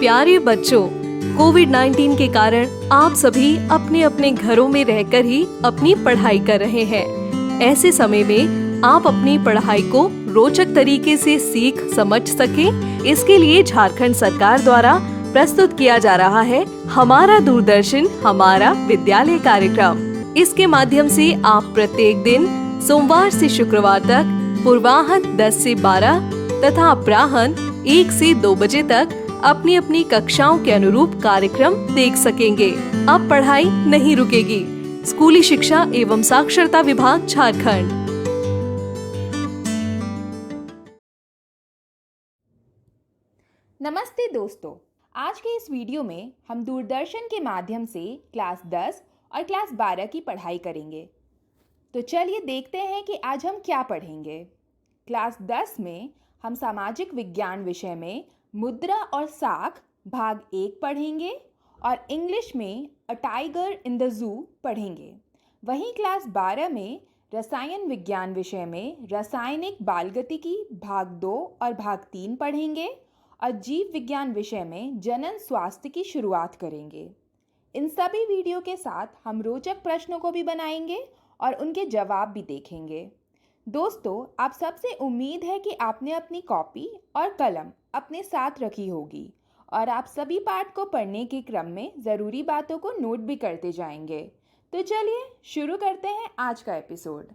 प्यारे बच्चों, कोविड-19 के कारण आप सभी अपने अपने घरों में रहकर ही अपनी पढ़ाई कर रहे हैं। ऐसे समय में आप अपनी पढ़ाई को रोचक तरीके से सीख समझ सकें, इसके लिए झारखंड सरकार द्वारा प्रस्तुत किया जा रहा है हमारा दूरदर्शन हमारा विद्यालय कार्यक्रम। इसके माध्यम से आप प्रत्येक दिन सोमवार से शुक्रवार तक पूर्वाह्न 10 से 12 तथा अपराह्न 1 से 2 बजे तक अपनी अपनी कक्षाओं के अनुरूप कार्यक्रम देख सकेंगे। अब पढ़ाई नहीं रुकेगी। स्कूली शिक्षा एवं साक्षरता विभाग झारखंड। नमस्ते दोस्तों, आज के इस वीडियो में हम दूरदर्शन के माध्यम से क्लास 10 और क्लास 12 की पढ़ाई करेंगे। तो चलिए देखते हैं कि आज हम क्या पढ़ेंगे। क्लास 10 में हम सामाजिक विज्ञान विषय में मुद्रा और साख भाग 1 पढ़ेंगे और इंग्लिश में a tiger in the zoo पढ़ेंगे। वहीं क्लास 12 में रसायन विज्ञान विषय में रासायनिक बालगतिकी भाग 2 और भाग 3 पढ़ेंगे और जीव विज्ञान विषय में जनन स्वास्थ्य की शुरुआत करेंगे। इन सभी वीडियो के साथ हम रोचक प्रश्नों को भी बनाएंगे और उनके जवाब भी देखेंगे। दोस्तों, आप सबसे उम्मीद है कि आपने अपनी कॉपी और कलम अपने साथ रखी होगी और आप सभी पाठ को पढ़ने के क्रम में ज़रूरी बातों को नोट भी करते जाएंगे। तो चलिए शुरू करते हैं आज का एपिसोड।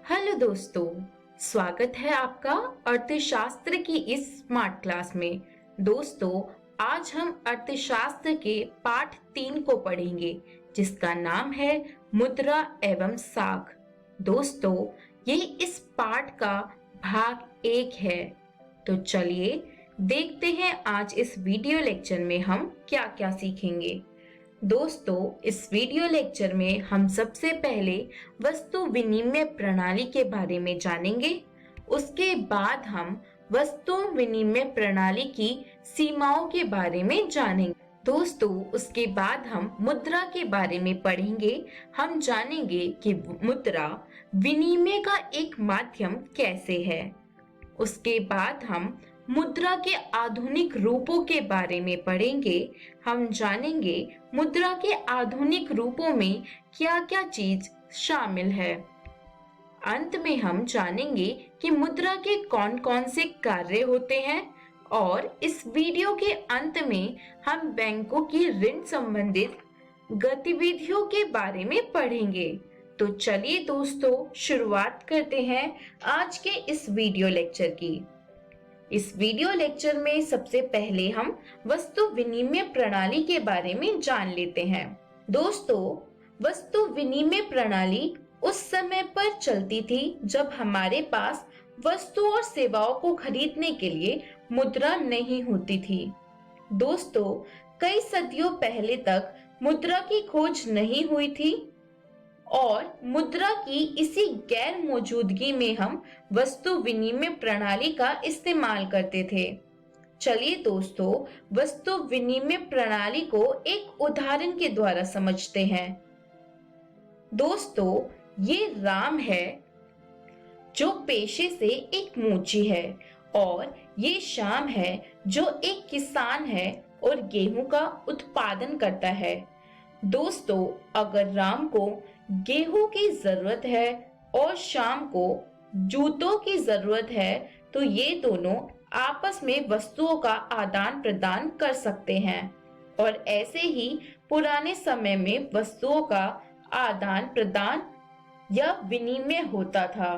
हेलो दोस्तों, स्वागत है आपका अर्थशास्त्र की इस स्मार्ट क्लास में। दोस्तों, आज हम अर्थशास्त्र के पाठ 3 को पढ़ेंगे, जिसका नाम है मुद्रा एवं साख। दोस्तों, ये इस पाठ का भाग 1 है। तो चलिए देखते हैं आज इस वीडियो लेक्चर में हम क्या क्या सीखेंगे। दोस्तों, इस वीडियो लेक्चर में हम सबसे पहले वस्तु विनिमय प्रणाली के बारे में जानेंगे। उसके बाद हम वस्तु विनिमय प्रणाली की सीमाओं के बारे में जानेंगे। दोस्तों, उसके बाद हम मुद्रा के बारे में पढ़ेंगे। हम जानेंगे कि मुद्रा विनिमय का एक माध्यम कैसे है। उसके बाद हम मुद्रा के आधुनिक रूपों के बारे में पढ़ेंगे। हम जानेंगे मुद्रा के आधुनिक रूपों में क्या क्या चीज शामिल है। अंत में हम जानेंगे कि मुद्रा के कौन कौन से कार्य होते हैं और इस वीडियो के अंत में हम बैंकों की ऋण संबंधित गतिविधियों के बारे में पढ़ेंगे। तो चलिए दोस्तों, शुरुआत करते हैं आज के इस वीडियो लेक्चर की। इस वीडियो लेक्चर में सबसे पहले हम वस्तु विनिमय प्रणाली के बारे में जान लेते हैं। दोस्तों, वस्तु विनिमय प्रणाली उस समय पर चलती थी जब हमारे पास वस्तु और सेवाओं को खरीदने के लिए मुद्रा नहीं होती थी। दोस्तों, कई सदियों पहले तक मुद्रा की खोज नहीं हुई थी और मुद्रा की इसी गैर मौजूदगी में हम वस्तु विनिमय प्रणाली का इस्तेमाल करते थे। चलिए दोस्तों, वस्तु विनिमय प्रणाली को एक उदाहरण के द्वारा समझते हैं। दोस्तों, ये राम है जो पेशे से एक मोची है और ये श्याम है जो एक किसान है और गेहूं का उत्पादन करता है। दोस्तों, अगर राम को गेहूं की जरूरत है और श्याम को जूतों की जरूरत है, तो ये दोनों आपस में वस्तुओं का आदान प्रदान कर सकते हैं। और ऐसे ही पुराने समय में वस्तुओं का आदान प्रदान या विनिमय होता था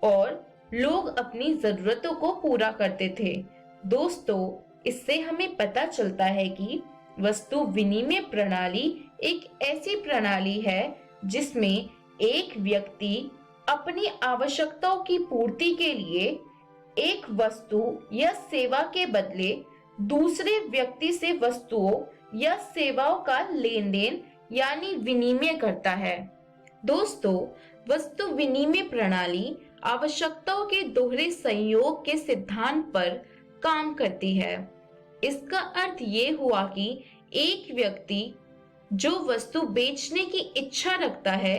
और लोग अपनी जरूरतों को पूरा करते थे। दोस्तों, इससे हमें पता चलता है कि वस्तु विनिमय प्रणाली एक ऐसी प्रणाली है जिसमें एक व्यक्ति अपनी आवश्यकताओं की पूर्ति के लिए एक वस्तु या सेवा के बदले दूसरे व्यक्ति से वस्तुओं या सेवाओं का लेन देन यानी विनिमय करता है। दोस्तों, वस्तु विनिमय प्रणाली आवश्यकताओं के दोहरे संयोग के सिद्धांत पर काम करती है। इसका अर्थ ये हुआ कि एक व्यक्ति जो वस्तु बेचने की इच्छा रखता है,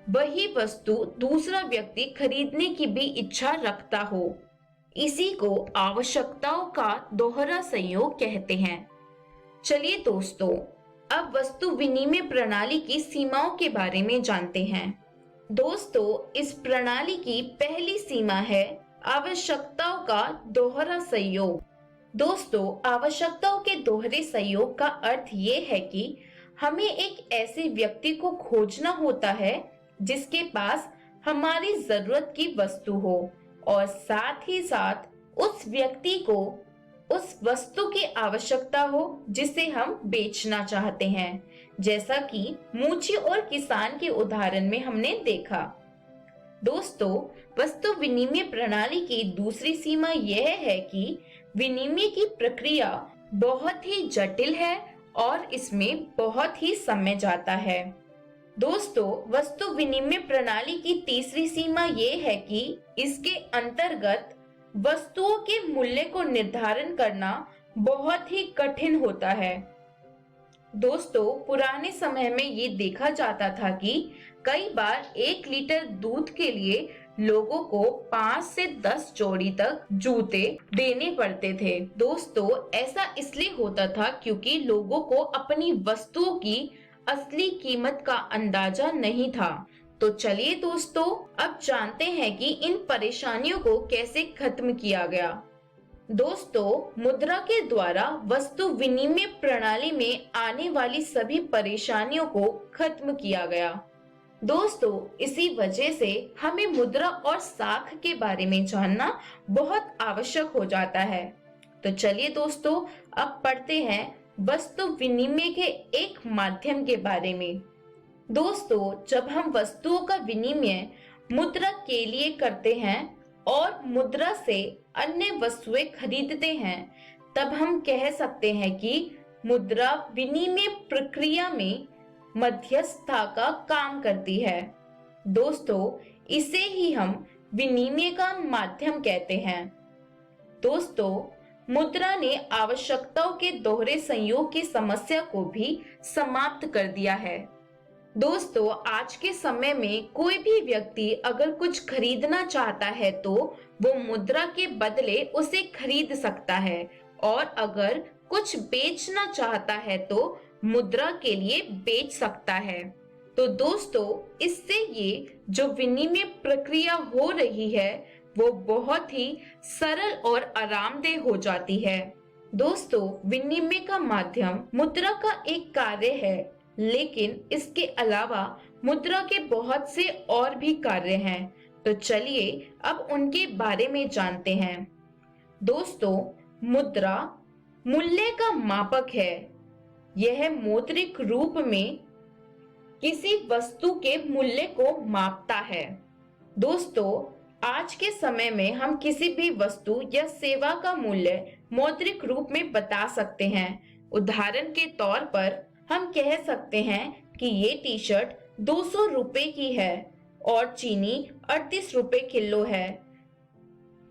वही वस्तु दूसरा व्यक्ति खरीदने की भी इच्छा रखता हो। इसी को आवश्यकताओं का दोहरा संयोग कहते हैं। चलिए दोस्तों, अब वस्तु विनिमय प्रणाली की सीमाओं के बारे में जानते हैं। दोस्तों, इस प्रणाली की पहली सीमा है आवश्यकताओं का दोहरा संयोग। दोस्तों, आवश्यकताओं के दोहरे संयोग का अर्थ ये है कि हमें एक ऐसे व्यक्ति को खोजना होता है जिसके पास हमारी जरूरत की वस्तु हो और साथ ही साथ उस व्यक्ति को उस वस्तु की आवश्यकता हो जिसे हम बेचना चाहते हैं, जैसा कि मूची और किसान के उदाहरण में हमने देखा। दोस्तों, वस्तु विनिमय प्रणाली की दूसरी सीमा यह है कि विनिमय की प्रक्रिया बहुत ही जटिल है और इसमें बहुत ही समय जाता है। दोस्तों, वस्तु विनिमय प्रणाली की तीसरी सीमा ये है कि इसके अंतर्गत वस्तुओं के मूल्य को निर्धारण करना बहुत ही कठिन होता है। दोस्तों, पुराने समय में ये देखा जाता था कि कई बार 1 लीटर दूध के लिए लोगों को 5 से 10 जोड़ी तक जूते देने पड़ते थे। दोस्तों, ऐसा इसलिए होता था क्योंकि लोगों को अपनी वस्तुओं की असली कीमत का अंदाजा नहीं था। तो चलिए दोस्तों, अब जानते हैं कि इन परेशानियों को कैसे खत्म किया गया। दोस्तों, मुद्रा के द्वारा वस्तु विनिमय प्रणाली में आने वाली सभी परेशानियों को खत्म किया गया। दोस्तों, इसी वजह से हमें मुद्रा और साख के बारे में जानना बहुत आवश्यक हो जाता है। तो चलिए दोस्तों, अब पढ़ते हैं वस्तु विनिमय के एक माध्यम के बारे में। दोस्तों, जब हम वस्तुओं का विनिमय मुद्रा के लिए करते हैं और मुद्रा से अन्य वस्तुएं खरीदते हैं, तब हम कह सकते हैं कि मुद्रा विनिमय प्रक्रिया में मध्यस्थता का काम करती है। दोस्तों, इसे ही हम विनिमय का माध्यम कहते हैं। दोस्तों, मुद्रा ने आवश्यकताओं के दोहरे संयोग की समस्या को भी समाप्त कर दिया है। दोस्तों, आज के समय में कोई भी व्यक्ति अगर कुछ खरीदना चाहता है तो वो मुद्रा के बदले उसे खरीद सकता है, और अगर कुछ बेचना चाहता है तो मुद्रा के लिए बेच सकता है। तो दोस्तों, इससे ये जो विनिमय प्रक्रिया हो रही है वो बहुत ही सरल और आरामदेह हो जाती है। दोस्तों, विनिमय का माध्यम मुद्रा का एक कार्य है, लेकिन इसके अलावा मुद्रा के बहुत से और भी कार्य हैं। तो चलिए अब उनके बारे में जानते हैं। दोस्तों, मुद्रा मूल्य का मापक है। यह मौद्रिक रूप में किसी वस्तु के मूल्य को मापता है। दोस्तों, आज के समय में हम किसी भी वस्तु या सेवा का मूल्य मौद्रिक रूप में बता सकते हैं। उदाहरण के तौर पर हम कह सकते हैं कि ये टी शर्ट 200 रुपए की है और चीनी 38 रुपए किलो है।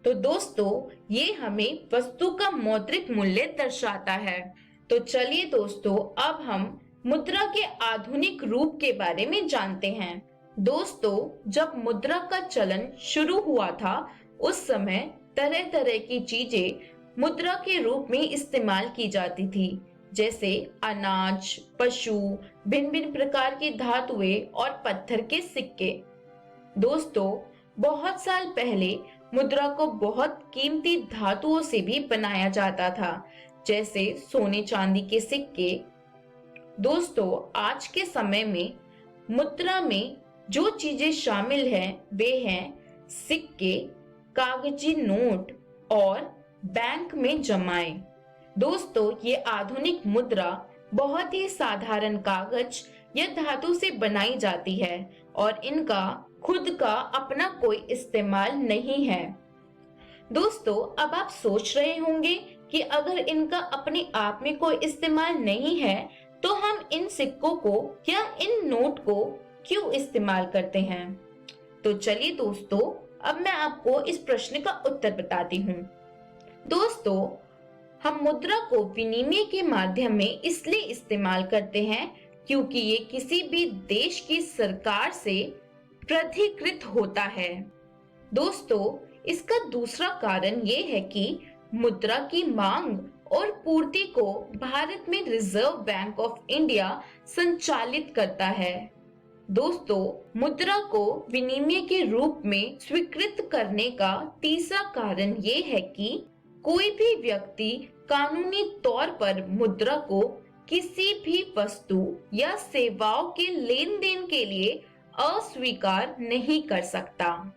तो दोस्तों, ये हमें वस्तु का मौद्रिक मूल्य दर्शाता है। तो चलिए दोस्तों, अब हम मुद्रा के आधुनिक रूप के बारे में जानते हैं। दोस्तों, जब मुद्रा का चलन शुरू हुआ था, उस समय तरह तरह की चीजें मुद्रा के रूप में इस्तेमाल की जाती थी, जैसे अनाज, पशु, भिन्न भिन्न प्रकार की धातुएं और पत्थर के सिक्के। दोस्तों, बहुत साल पहले मुद्रा को बहुत कीमती धातुओं से भी बनाया जाता था, जैसे सोने चांदी के सिक्के। दोस्तों, आज के समय में मुद्रा में जो चीजें शामिल हैं वे हैं सिक्के, कागजी नोट और बैंक में जमाएं। दोस्तों, ये आधुनिक मुद्रा बहुत ही साधारण कागज या धातु से बनाई जाती है और इनका खुद का अपना कोई इस्तेमाल नहीं है। दोस्तों, अब आप सोच रहे होंगे कि अगर इनका अपने आप में कोई इस्तेमाल नहीं है तो हम इन सिक्कों को या इन नोट को क्यों इस्तेमाल करते हैं। तो चलिए दोस्तों, अब मैं आपको इस प्रश्न का उत्तर बताती हूँ। दोस्तों, हम मुद्रा को विनिमय के माध्यम में इसलिए इस्तेमाल करते हैं क्योंकि ये किसी भी देश की सरकार से प्राधिकृत होता है। दोस्तों, इसका दूसरा कारण ये है कि मुद्रा की मांग और पूर्ति को भारत में रिजर्व बैंक ऑफ इंडिया संचालित करता है। दोस्तों, मुद्रा को विनिमय के रूप में स्वीकृत करने का तीसरा कारण ये है कि कोई भी व्यक्ति कानूनी तौर पर मुद्रा को किसी भी वस्तु या सेवाओं के लेन देन के लिए अस्वीकार नहीं कर सकता।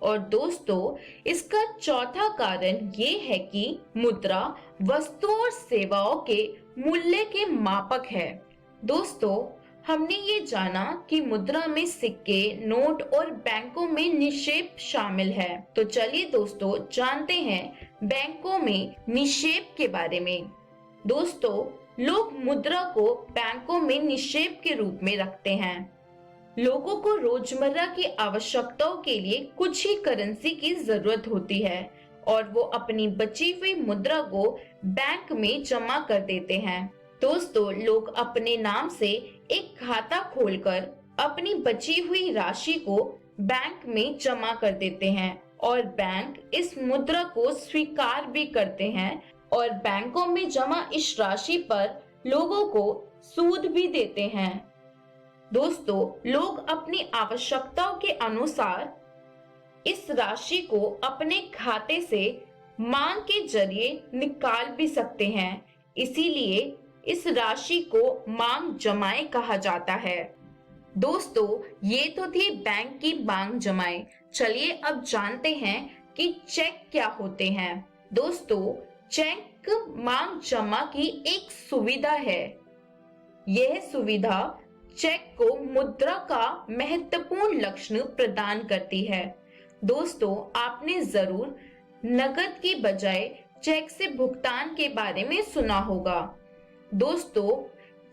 और दोस्तों, इसका चौथा कारण ये है कि मुद्रा वस्तुओं और सेवाओं के मूल्य के मापक है। दोस्तों, हमने ये जाना कि मुद्रा में सिक्के, नोट और बैंकों में निक्षेप शामिल है। तो चलिए दोस्तों, जानते हैं बैंकों में निक्षेप के बारे में। दोस्तों, लोग मुद्रा को बैंकों में निक्षेप के रूप में रखते हैं। लोगों को रोजमर्रा की आवश्यकताओं के लिए कुछ ही करेंसी की जरूरत होती है और वो अपनी बची हुई मुद्रा को बैंक में जमा कर देते हैं। दोस्तों, लोग अपने नाम से एक खाता खोलकर अपनी बची हुई राशि को बैंक में जमा कर देते हैं और बैंक इस मुद्रा को स्वीकार भी करते हैं और बैंकों में जमा इस राशि पर लोगों को सूद भी देते हैं। दोस्तों, लोग अपनी आवश्यकताओं के अनुसार इस राशि को अपने खाते से मांग के जरिए निकाल भी सकते हैं। इसीलिए इस राशि को मांग जमाए कहा जाता है। दोस्तों, ये तो थी बैंक की मांग जमाए। चलिए अब जानते हैं कि चेक क्या होते हैं। दोस्तों, चेक मांग जमा की एक सुविधा है। यह सुविधा चेक को मुद्रा का महत्वपूर्ण लक्षण प्रदान करती है। दोस्तों, आपने जरूर नकद की बजाय चेक से भुगतान के बारे में सुना होगा। दोस्तों,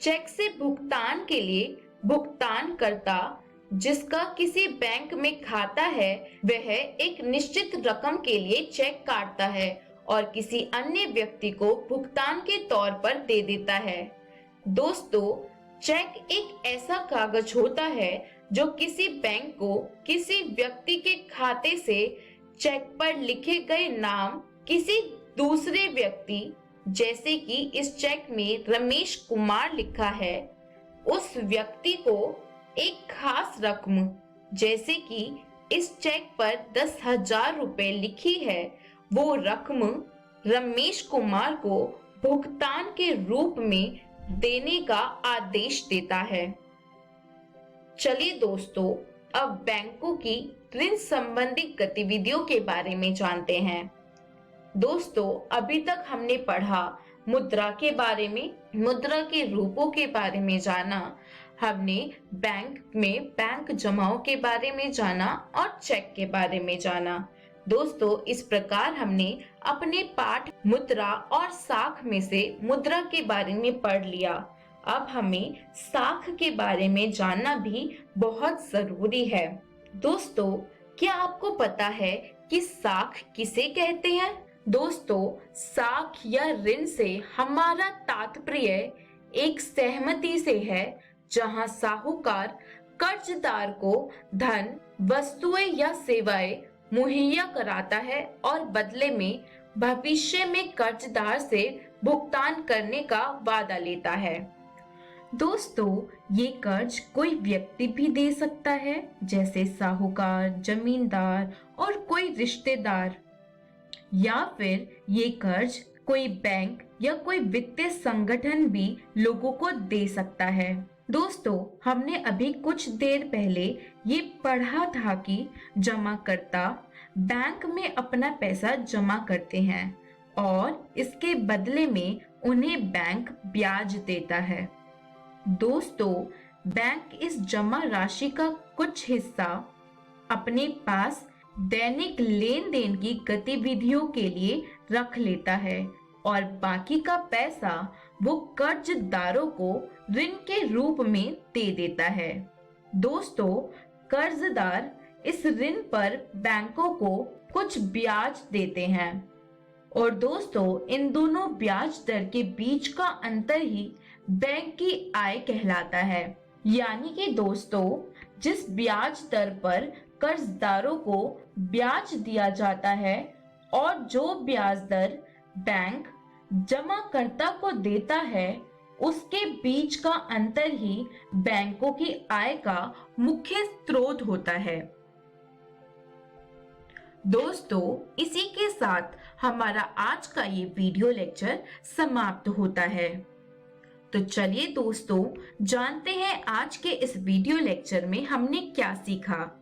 चेक से भुगतान के लिए भुगतानकर्ता जिसका किसी बैंक में खाता है वह एक निश्चित रकम के लिए चेक काटता है और किसी अन्य व्यक्ति को भुगतान के तौर पर दे देता है। दोस्तों, चेक एक ऐसा कागज होता है जो किसी बैंक को किसी व्यक्ति के खाते से चेक पर लिखे गए नाम किसी दूसरे व्यक्ति, जैसे कि इस चेक में रमेश कुमार लिखा है, उस व्यक्ति को एक खास रकम, जैसे कि इस चेक पर 10,000 रुपए लिखी है, वो रकम रमेश कुमार को भुगतान के रूप में देने का आदेश देता है। चलिए दोस्तों, अब बैंकों की ऋण संबंधी गतिविधियों के बारे में जानते हैं। दोस्तों, अभी तक हमने पढ़ा मुद्रा के बारे में, मुद्रा के रूपों के बारे में जाना, हमने बैंक में बैंक जमाओं के बारे में जाना और चेक के बारे में जाना। दोस्तों, इस प्रकार हमने अपने पाठ मुद्रा और साख में से मुद्रा के बारे में पढ़ लिया। अब हमें साख के बारे में जानना भी बहुत जरूरी है। दोस्तों, क्या आपको पता है कि साख किसे कहते हैं? दोस्तों, साख या ऋण से हमारा तात्पर्य एक सहमति से है जहां साहूकार कर्जदार को धन, वस्तुएं या सेवाएं मुहैया कराता है और बदले में भविष्य में कर्जदार से भुगतान करने का वादा लेता है। दोस्तों, ये कर्ज कोई व्यक्ति भी दे सकता है, जैसे साहूकार, जमींदार और कोई रिश्तेदार, या फिर ये कर्ज कोई बैंक या कोई वित्तीय संगठन भी लोगों को दे सकता है। दोस्तों, हमने अभी कुछ देर पहले ये पढ़ा था कि जमाकर्ता बैंक में अपना पैसा जमा करते हैं और इसके बदले में उन्हें बैंक ब्याज देता है। दोस्तों, बैंक इस जमा राशि का कुछ हिस्सा अपने पास दैनिक लेन देन की गतिविधियों के लिए रख लेता है और बाकी का पैसा वो कर्जदारों को ऋण के रूप में दे देता है। दोस्तों, कर्जदार इस ऋण पर बैंकों को कुछ ब्याज देते हैं और दोस्तों, इन दोनों ब्याज दर के बीच का अंतर ही बैंक की आय कहलाता है। यानी कि दोस्तों, जिस ब्याज दर पर कर्जदारों को ब्याज दिया जाता है और जो ब्याज दर बैंक जमाकर्ता को देता है उसके बीच का अंतर ही बैंकों की आय का मुख्य स्रोत होता है। दोस्तों, इसी के साथ हमारा आज का ये वीडियो लेक्चर समाप्त होता है। तो चलिए दोस्तों, जानते हैं आज के इस वीडियो लेक्चर में हमने क्या सीखा।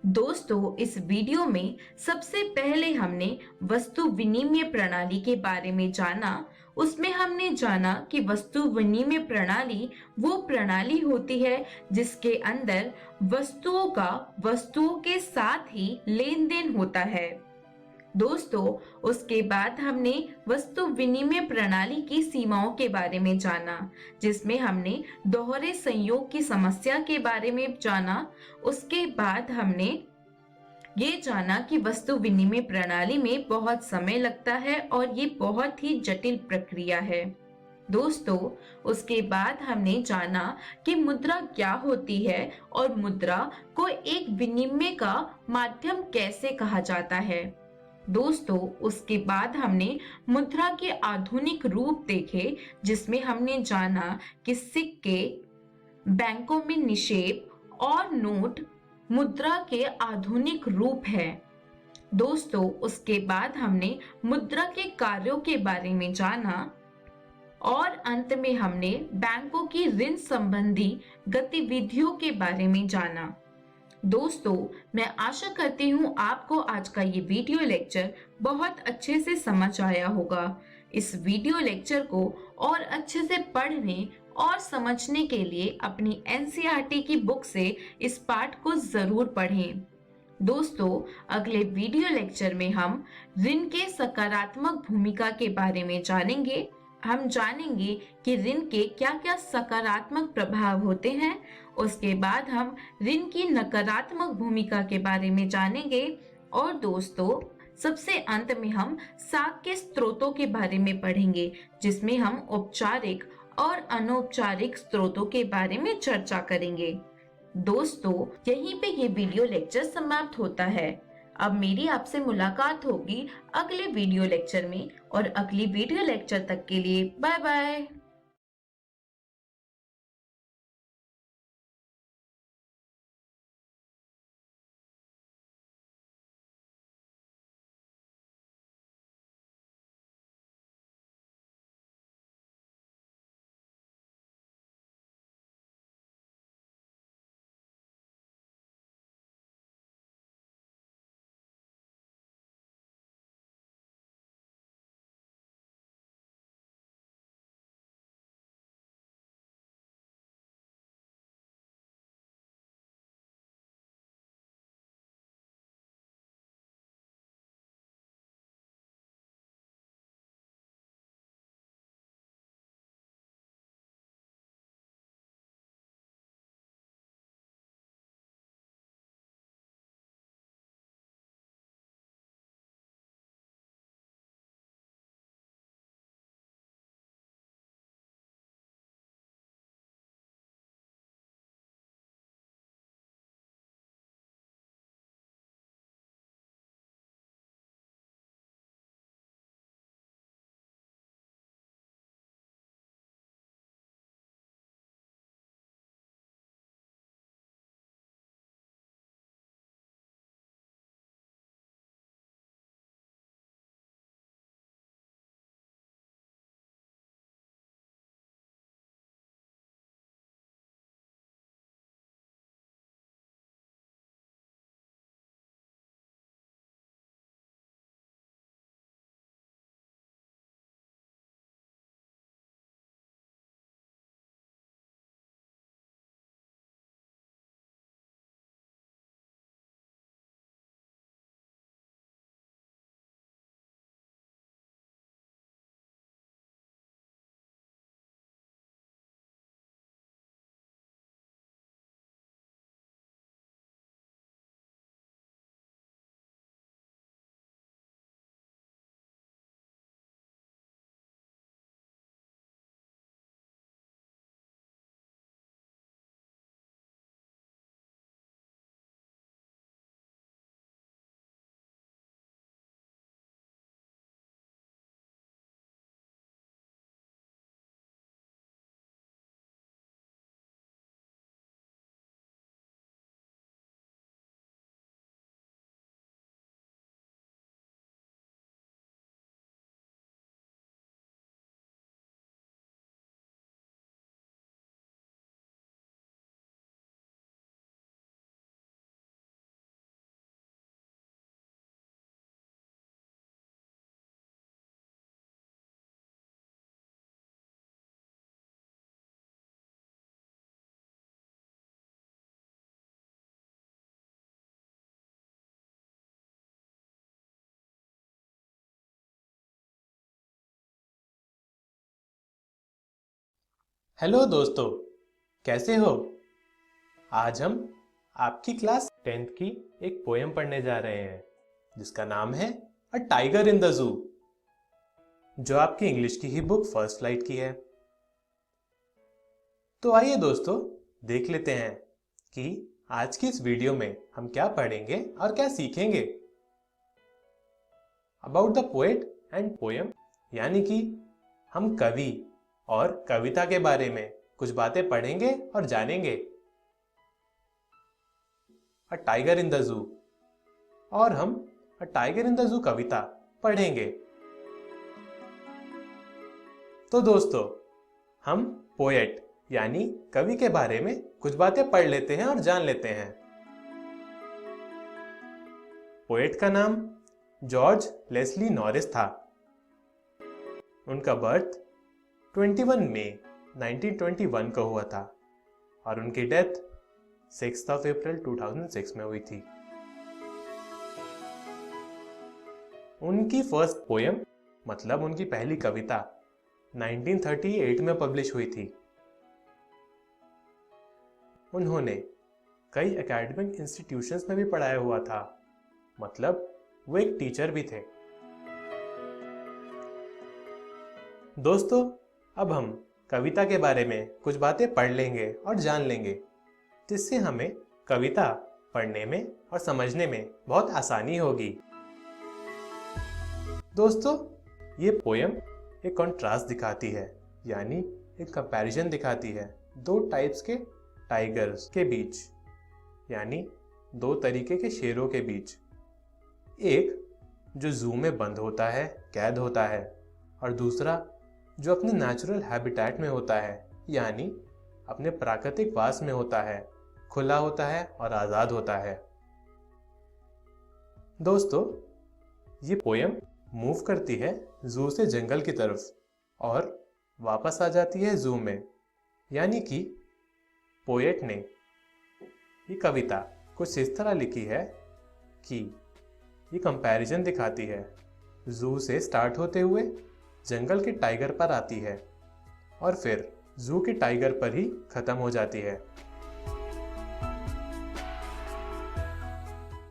दोस्तों, इस वीडियो में सबसे पहले हमने वस्तु विनिमय प्रणाली के बारे में जाना। उसमें हमने जाना कि वस्तु विनिमय प्रणाली वो प्रणाली होती है जिसके अंदर वस्तुओं का वस्तुओं के साथ ही लेन देन होता है। दोस्तों, उसके बाद हमने वस्तु विनिमय प्रणाली की सीमाओं के बारे में जाना, जिसमें हमने दोहरे संयोग की समस्या के बारे में जाना। उसके बाद हमने ये जाना कि वस्तु विनिमय प्रणाली में बहुत समय लगता है और ये बहुत ही जटिल प्रक्रिया है। दोस्तों, उसके बाद हमने जाना कि मुद्रा क्या होती है और मुद्रा को एक विनिमय का माध्यम कैसे कहा जाता है। दोस्तों, उसके बाद हमने मुद्रा के आधुनिक रूप देखे, जिसमें हमने जाना कि सिक्के, बैंकों में निक्षेप और नोट मुद्रा के आधुनिक रूप है। दोस्तों, उसके बाद हमने मुद्रा के कार्यों के बारे में जाना और अंत में हमने बैंकों की ऋण संबंधी गतिविधियों के बारे में जाना। दोस्तों, मैं आशा करती हूँ आपको आज का ये वीडियो लेक्चर बहुत अच्छे से समझ आया होगा। इस वीडियो लेक्चर को और अच्छे से पढ़ने और समझने के लिए अपनी एनसीईआरटी की बुक से इस पाठ को जरूर पढ़ें। दोस्तों, अगले वीडियो लेक्चर में हम ऋण के सकारात्मक भूमिका के बारे में जानेंगे। हम जानेंगे कि ऋण के क्या क्या सकारात्मक प्रभाव होते हैं। उसके बाद हम ऋण की नकारात्मक भूमिका के बारे में जानेंगे और दोस्तों, सबसे अंत में हम साख के स्रोतों के बारे में पढ़ेंगे, जिसमें हम औपचारिक और अनौपचारिक स्रोतों के बारे में चर्चा करेंगे। दोस्तों, यहीं पे ये वीडियो लेक्चर समाप्त होता है। अब मेरी आपसे मुलाकात होगी अगले वीडियो लेक्चर में, और अगली वीडियो लेक्चर तक के लिए बाय बाय। हेलो दोस्तों, कैसे हो? आज हम आपकी क्लास 10th की एक पोयम पढ़ने जा रहे हैं जिसका नाम है a tiger in the zoo, जो आपकी इंग्लिश की ही बुक फर्स्ट फ्लाइट की है। तो आइए दोस्तों, देख लेते हैं कि आज की इस वीडियो में हम क्या पढ़ेंगे और क्या सीखेंगे। About the poet and poem, यानी कि हम कवि और कविता के बारे में कुछ बातें पढ़ेंगे और जानेंगे। A tiger in the zoo, और हम a tiger in the zoo कविता पढ़ेंगे। तो दोस्तों, हम पोएट यानी कवि के बारे में कुछ बातें पढ़ लेते हैं और जान लेते हैं। पोएट का नाम जॉर्ज लेस्ली नॉरिस था। उनका बर्थ 21 मई 1921 को हुआ था और उनकी डेथ 6 अप्रैल 2006 में हुई थी। उनकी फर्स्ट पोयम, मतलब उनकी पहली कविता, 1938 में पब्लिश हुई थी। उन्होंने कई एकेडमिक इंस्टीट्यूशंस में भी पढ़ाया हुआ था, मतलब वो एक टीचर भी थे। दोस्तों, अब हम कविता के बारे में कुछ बातें पढ़ लेंगे और जान लेंगे, जिससे हमें कविता पढ़ने में और समझने में बहुत आसानी होगी। दोस्तों, ये पोयम एक कॉन्ट्रास्ट दिखाती है, यानी एक कंपैरिजन दिखाती है दो टाइप्स के टाइगर्स के बीच, यानी दो तरीके के शेरों के बीच। एक जो जू में बंद होता है, कैद होता है, और दूसरा जो अपने नेचुरल हैबिटेट में होता है, यानी अपने प्राकृतिक वास में होता है, खुला होता है और आज़ाद होता है। दोस्तों, ये पोयम मूव करती है जू से जंगल की तरफ और वापस आ जाती है जू में, यानी कि पोएट ने ये कविता कुछ इस तरह लिखी है कि ये कंपैरिजन दिखाती है, जू से स्टार्ट होते हुए जंगल के टाइगर पर आती है और फिर जू के टाइगर पर ही खत्म हो जाती है।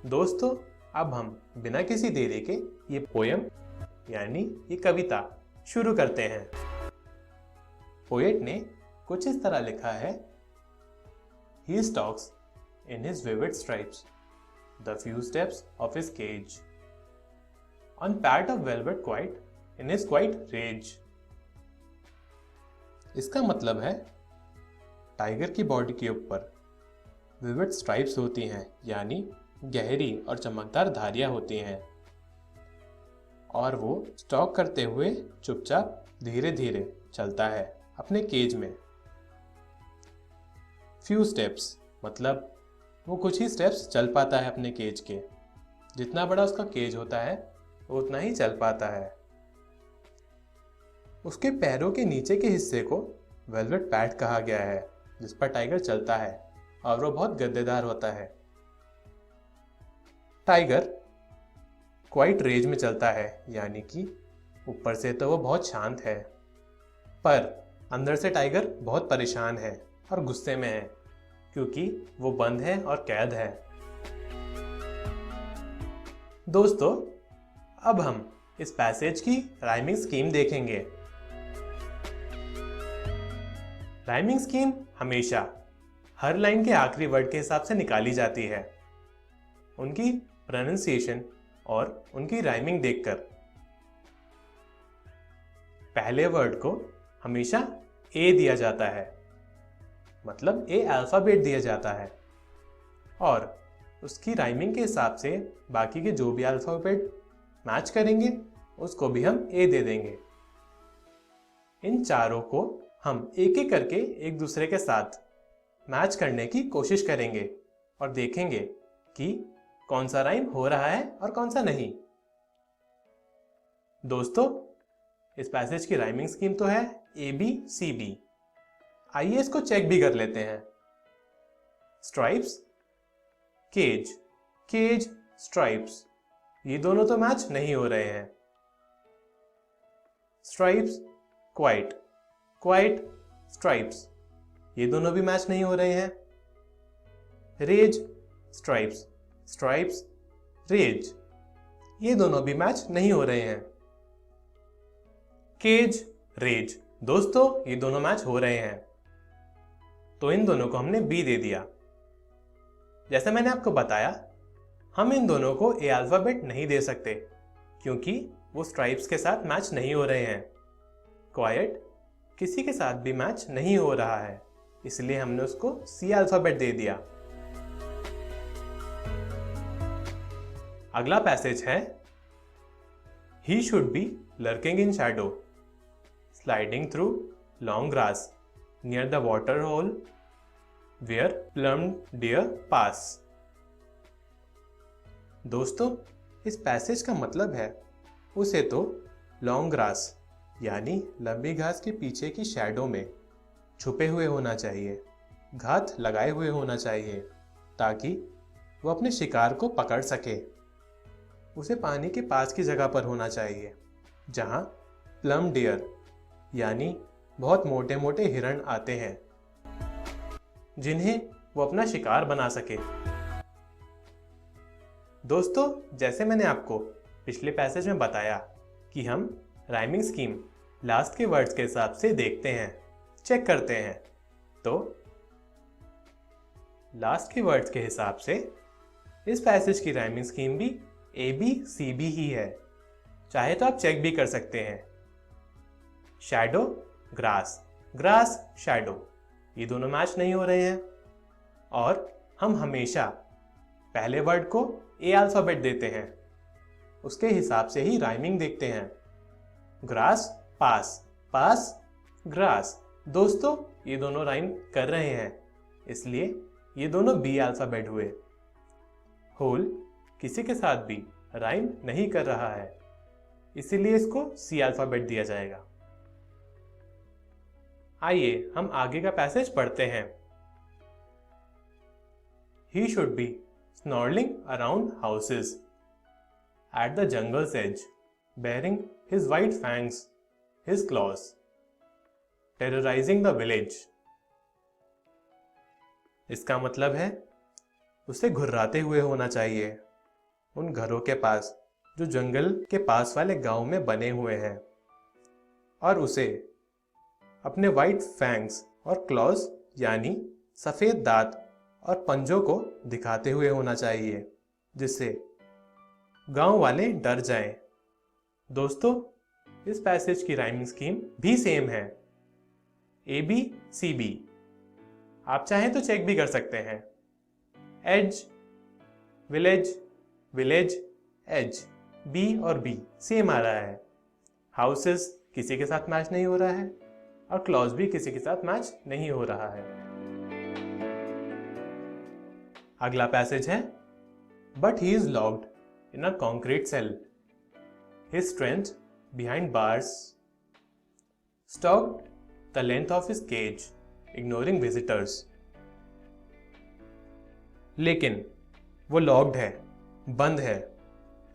दोस्तों, अब हम बिना किसी देरी के ये पोयम यानी ये कविता शुरू करते हैं। पोएट ने कुछ इस तरह लिखा है, He stalks in his vivid stripes the few steps of his cage, on pat of velvet quite in his quite rage। इसका मतलब है, टाइगर की बॉडी के ऊपर विविड स्ट्राइप्स होती हैं, यानी गहरी और चमकदार धारियां होती हैं, और वो स्टॉक करते हुए चुपचाप धीरे धीरे चलता है अपने केज में। फ्यू स्टेप्स, मतलब वो कुछ ही स्टेप्स चल पाता है अपने केज के। जितना बड़ा उसका केज होता है वो उतना ही चल पाता है। उसके पैरों के नीचे के हिस्से को वेलवेट पैड कहा गया है, जिस पर टाइगर चलता है, और वो बहुत गद्देदार होता है। टाइगर क्वाइट रेज में चलता है, यानी कि ऊपर से तो वो बहुत शांत है, पर अंदर से टाइगर बहुत परेशान है और गुस्से में है, क्योंकि वो बंद है और कैद है। दोस्तों, अब हम इस पैसेज की राइमिंग स्कीम देखेंगे। राइमिंग स्कीम हमेशा हर लाइन के आखिरी वर्ड के हिसाब से निकाली जाती है, उनकी प्रोनाउंसिएशन और उनकी राइमिंग देखकर। पहले वर्ड को हमेशा ए दिया जाता है, मतलब ए अल्फाबेट दिया जाता है, और उसकी राइमिंग के हिसाब से बाकी के जो भी अल्फाबेट मैच करेंगे उसको भी हम ए दे देंगे। इन चारों को हम एक एक करके एक दूसरे के साथ मैच करने की कोशिश करेंगे और देखेंगे कि कौन सा राइम हो रहा है और कौन सा नहीं। दोस्तों, इस पैसेज की राइमिंग स्कीम तो है ए बी सी बी। आइए इसको चेक भी कर लेते हैं। स्ट्राइप्स, केज, केज, स्ट्राइप्स, ये दोनों तो मैच नहीं हो रहे हैं। स्ट्राइप्स, क्वाइट, क्वाइट, स्ट्राइप्स, ये दोनों भी मैच नहीं हो रहे हैं। रेज, स्ट्राइप्स, स्ट्राइप्स, रेज, ये दोनों भी मैच नहीं हो रहे हैं। केज, रेज, दोस्तों ये दोनों मैच हो रहे हैं, तो इन दोनों को हमने बी दे दिया। जैसे मैंने आपको बताया, हम इन दोनों को ए अल्फाबेट नहीं दे सकते क्योंकि वो स्ट्राइप्स के साथ मैच नहीं हो रहे हैं। क्वाइट किसी के साथ भी मैच नहीं हो रहा है, इसलिए हमने उसको सी अल्फाबेट दे दिया। अगला पैसेज है he should be lurking in shadow, sliding through long grass near the water hole where plumed deer pass. दोस्तों इस पैसेज का मतलब है उसे तो लॉन्ग ग्रास यानी लंबी घास के पीछे की शैडो में छुपे हुए होना चाहिए, घात लगाए हुए होना चाहिए ताकि वो अपने शिकार को पकड़ सके। उसे पानी के पास की जगह पर होना चाहिए जहां प्लम डियर यानी बहुत मोटे मोटे हिरण आते हैं जिन्हें वो अपना शिकार बना सके। दोस्तों जैसे मैंने आपको पिछले पैसेज में बताया कि हम राइमिंग स्कीम लास्ट के वर्ड्स के हिसाब से देखते हैं, चेक करते हैं, तो लास्ट के वर्ड्स के हिसाब से इस पैसेज की राइमिंग स्कीम भी ए बी सी बी ही है। चाहे तो आप चेक भी कर सकते हैं। शैडो, ग्रास, ग्रास, शैडो, ये दोनों मैच नहीं हो रहे हैं और हम हमेशा पहले वर्ड को ए अल्फाबेट देते हैं, उसके हिसाब से ही राइमिंग देखते हैं। ग्रास, पास, पास, ग्रास, दोस्तों ये दोनों राइम कर रहे हैं, इसलिए ये दोनों बी अल्फाबेट हुए। होल किसी के साथ भी राइम नहीं कर रहा है, इसीलिए इसको सी अल्फाबेट दिया जाएगा। आइए हम आगे का पैसेज पढ़ते हैं। He should be snarling around houses at the jungle's edge, baring his white fangs, his claws, terrorizing the village. इसका मतलब है उसे घुर्राते हुए होना चाहिए उन घरों के पास जो जंगल के पास वाले गांव में बने हुए हैं, और उसे अपने वाइट फैंग्स और क्लॉज यानी सफेद दांत और पंजों को दिखाते हुए होना चाहिए जिससे गांव वाले डर जाएं। दोस्तों इस पैसेज की राइमिंग स्कीम भी सेम है, ए बी सी बी। आप चाहें तो चेक भी कर सकते हैं। Edge, village, village, edge, B और बी सेम आ रहा है। हाउसेस किसी के साथ मैच नहीं हो रहा है और क्लॉज भी किसी के साथ मैच नहीं हो रहा है। अगला पैसेज है but he is locked in a concrete cell, his strength behind bars stalked the length of his cage ignoring visitors. लेकिन वो लॉक्ड है, बंद है,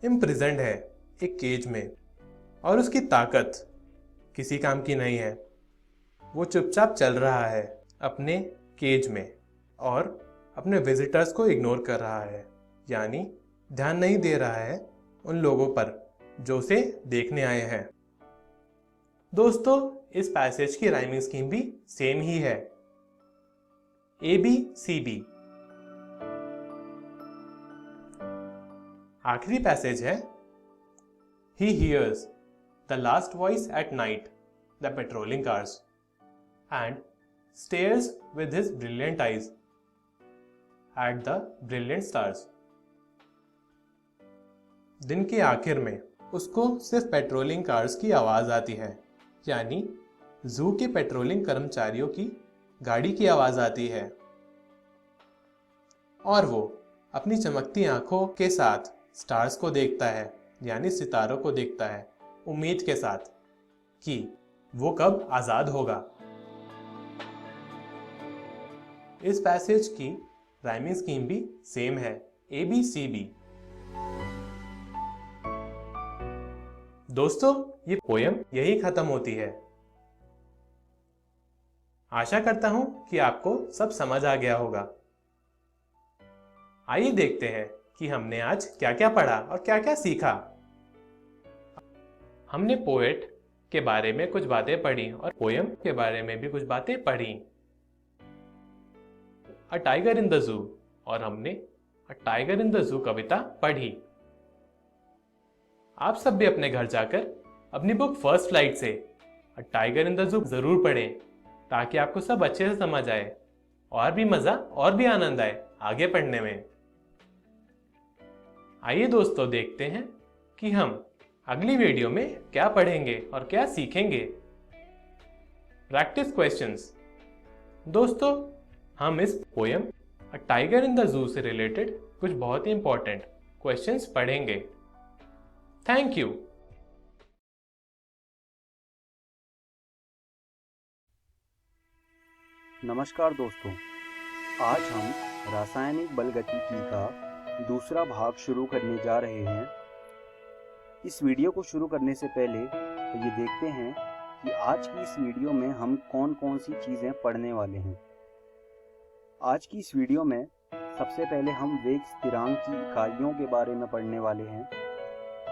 इम्प्रिजन्ड है एक केज में, और उसकी ताकत किसी काम की नहीं है। वो चुपचाप चल रहा है अपने केज में और अपने विजिटर्स को इग्नोर कर रहा है, यानी ध्यान नहीं दे रहा है उन लोगों पर जो उसे देखने आए हैं। दोस्तों इस पैसेज की राइमिंग स्कीम भी सेम ही है, ए बी सी बी। आखिरी पैसेज है he hears the last voice at night the patrolling cars and stares with his brilliant eyes at the brilliant stars. दिन के आखिर में उसको सिर्फ पेट्रोलिंग कार्स की आवाज आती है, यानी जू के पेट्रोलिंग कर्मचारियों की गाड़ी की आवाज आती है, और वो अपनी चमकती आंखों के साथ स्टार्स को देखता है, यानी सितारों को देखता है, उम्मीद के साथ कि वो कब आजाद होगा। इस पैसेज की राइमिंग स्कीम भी सेम है, ए बी सी बी। दोस्तों ये पोयम यही खत्म होती है। आशा करता हूं कि आपको सब समझ आ गया होगा। आइए देखते हैं कि हमने आज क्या क्या पढ़ा और क्या क्या सीखा। हमने पोएट के बारे में कुछ बातें पढ़ी और पोयम के बारे में भी कुछ बातें पढ़ी। A tiger in the zoo, और हमने a tiger in the zoo कविता पढ़ी। आप सब भी अपने घर जाकर अपनी बुक फर्स्ट फ्लाइट से a tiger in the zoo जरूर पढ़ें, ताकि आपको सब अच्छे से समझ आए और भी मजा और भी आनंद आए आगे पढ़ने में। आइए दोस्तों, देखते हैं कि हम अगली वीडियो में क्या पढ़ेंगे और क्या सीखेंगे। Practice questions. दोस्तों, हम इस poem a tiger in the zoo से रिलेटेड कुछ बहुत ही इंपॉर्टेंट क्वेश्चंस पढ़ेंगे। Thank you. नमस्कार दोस्तों, आज हम रासायनिक बलगतिकी का दूसरा भाग शुरू करने जा रहे हैं। इस वीडियो को शुरू करने से पहले ये देखते हैं कि आज की इस वीडियो में हम कौन कौन सी चीज़ें पढ़ने वाले हैं। आज की इस वीडियो में सबसे पहले हम वेग स्थिरांक की इकाइयों के बारे में पढ़ने वाले हैं।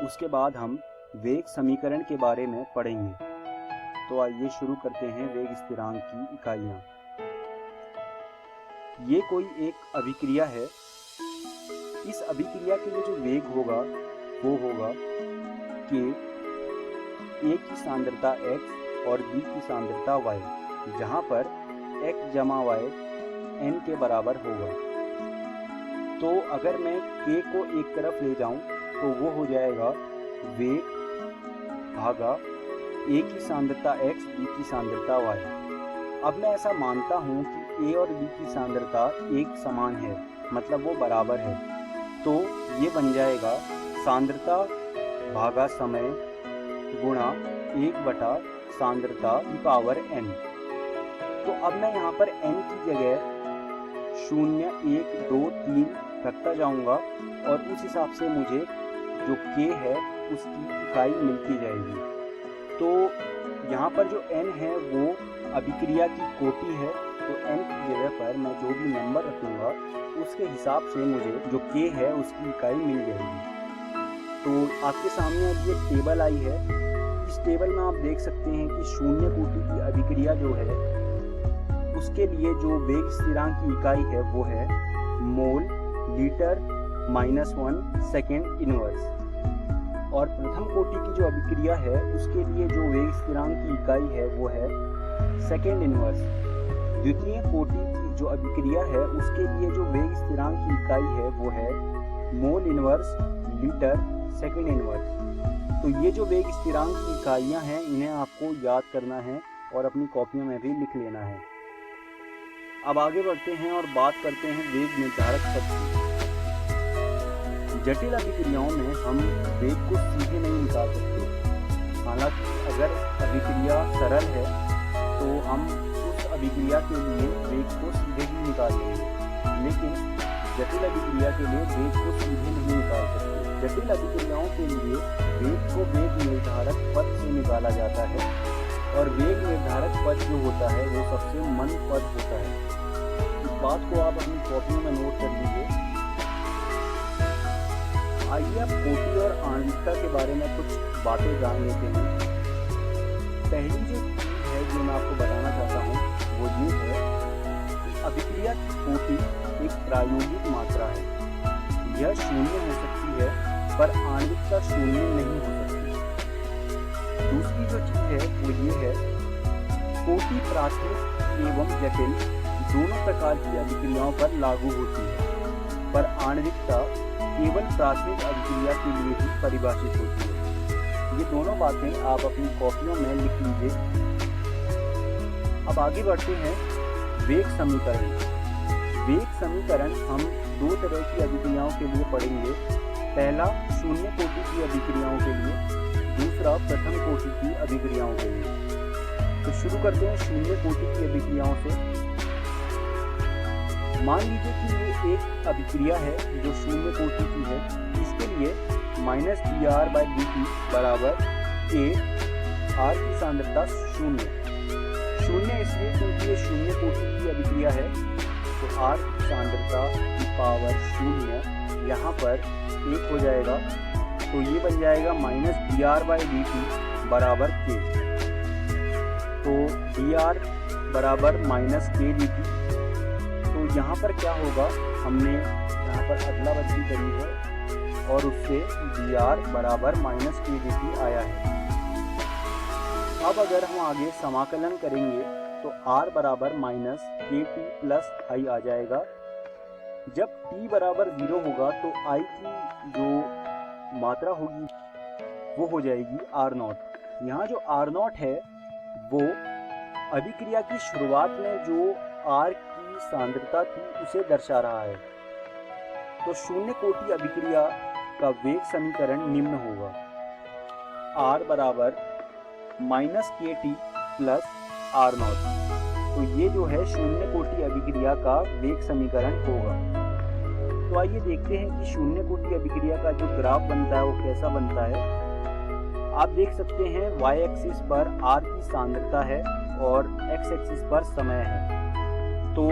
उसके बाद हम वेग समीकरण के बारे में पढ़ेंगे। तो आइए शुरू करते हैं वेग स्थिरांक की इकाइयाँ। ये कोई एक अभिक्रिया है। इस अभिक्रिया के लिए जो वेग होगा वो होगा कि A की सांद्रता x और B की सांद्रता y, जहाँ पर x जमा y n के बराबर होगा। तो अगर मैं K को एक तरफ ले जाऊं तो वो हो जाएगा वेग भागा A की सांद्रता x, B की सांद्रता y। अब मैं ऐसा मानता हूँ कि A और B की सांद्रता एक समान है, मतलब वो बराबर है। तो ये बन जाएगा सांद्रता भागा समय गुणा 1 सांद्रता की पावर n। तो अब मैं यहाँ पर n की जगह 0, 1, 2, 3 रखता जाऊँगा और उस हिसाब से मुझे जो k है उसकी इकाई मिलती जाएगी। तो यहाँ पर जो n है वो अभिक्रिया की कोटि है, तो n की जगह पर मैं जो भी नंबर रखूँगा उसके हिसाब से मुझे जो k है उसकी इकाई मिल जाएगी। तो आपके सामने अब ये टेबल आई है। इस टेबल में आप देख सकते हैं कि शून्य कोटि की अभिक्रिया जो है उसके लिए जो वेग स्थिरांक की इकाई है वो है मोल लीटर -1 सेकेंड इनवर्स। और प्रथम कोटि की जो अभिक्रिया है उसके लिए जो वेग स्थिरांक की इकाई है वो है सेकेंड इनवर्स। द्वितीय कोटि की जो अभिक्रिया है उसके लिए जो वेग स्थिरांक की इकाई है वो है mole inverse litre second inverse. तो ये जो वेग स्थिरांक की इकाइयाँ हैं इन्हें आपको याद करना है और अपनी कॉपियों में भी लिख लेना है। अब आगे बढ़ते हैं और बात करते हैं वेग निर्धारक पद की। जटिल अभिक्रियाओं में हम वेग को सीधे नहीं निकाल सकते। हालांकि अगर अभिक्रिया सरल है तो हम उस अभिक्रिया के लिए वेग को सीधे ही निकाल लेंगे, लेकिन जटिल अभिक्रिया के लिए वेग को सीधे नहीं निकाल सकते। जटिल अभिक्रियाओं के लिए वेग को वेग निर्धारक पद से निकाला जाता है और वेग निर्धारक पद जो होता है वो सबसे मंद पद होता है। इस बात को आप अपनी कॉपी में नोट कर लीजिए। आइए अब कोटि और आणविकता के बारे में कुछ बातें जान लेते हैं। पहली जो चीज़ है जो मैं आपको बताना चाहता हूँ वो ये है कि अभिक्रिया की कोटि एक प्रायोगिक मात्रा है। यह शून्य हो सकती है पर आणविकता शून्य नहीं हो सकती। दूसरी जो चीज़ है वो ये है कोटि प्राथमिक एवं जटिल दोनों प्रकार की अभिक्रियाओं पर लागू होती है, पर आणविकता केवल प्राथमिक अभिक्रिया के लिए ही परिभाषित होती है। ये दोनों बातें आप अपनी कॉपियों में लिख लीजिए। अब आगे बढ़ते हैं वेग समीकरण। वेग समीकरण हम दो तरह की अभिक्रियाओं के लिए पढ़ेंगे। पहला शून्य कोटि की अभिक्रियाओं के लिए, दूसरा प्रथम कोटि की अभिक्रियाओं के लिए। तो शुरू करते हैं शून्य कोटि की अभिक्रियाओं से। मान लीजिए कि ये एक अभिक्रिया है जो शून्य कोटि की है। इसके लिए -dr/dt बराबर A, R की सांद्रता 0 शून्य इसलिए क्योंकि ये शून्य कोटि की अभिक्रिया है, तो R की सांद्रता की पावर शून्य यहाँ पर 1 हो जाएगा, तो ये बन जाएगा -dr/dt बराबर k। तो dr बराबर -k/dt। तो यहाँ पर क्या होगा, हमने यहाँ पर अदला बदली करी है और उससे dr बराबर -k/dt आया है। अब अगर हम आगे समाकलन करेंगे तो r बराबर -kt प्लस i आ जाएगा। जब t बराबर 0 होगा तो i की जो मात्रा होगी वो हो जाएगी r0। यहाँ जो r0 है वो अभिक्रिया की शुरुआत में जो r की सांद्रता थी उसे दर्शा रहा है। तो शून्य कोटि अभिक्रिया का वेग समीकरण निम्न होगा, r बराबर -kt प्लस r0। तो ये जो है शून्य कोटि अभिक्रिया का वेग समीकरण होगा। तो आइए देखते हैं कि शून्य कोटि अभिक्रिया का जो ग्राफ बनता है वो कैसा बनता है। आप देख सकते हैं y एक्सिस पर r की सांद्रता है और x एक्सिस पर समय है। तो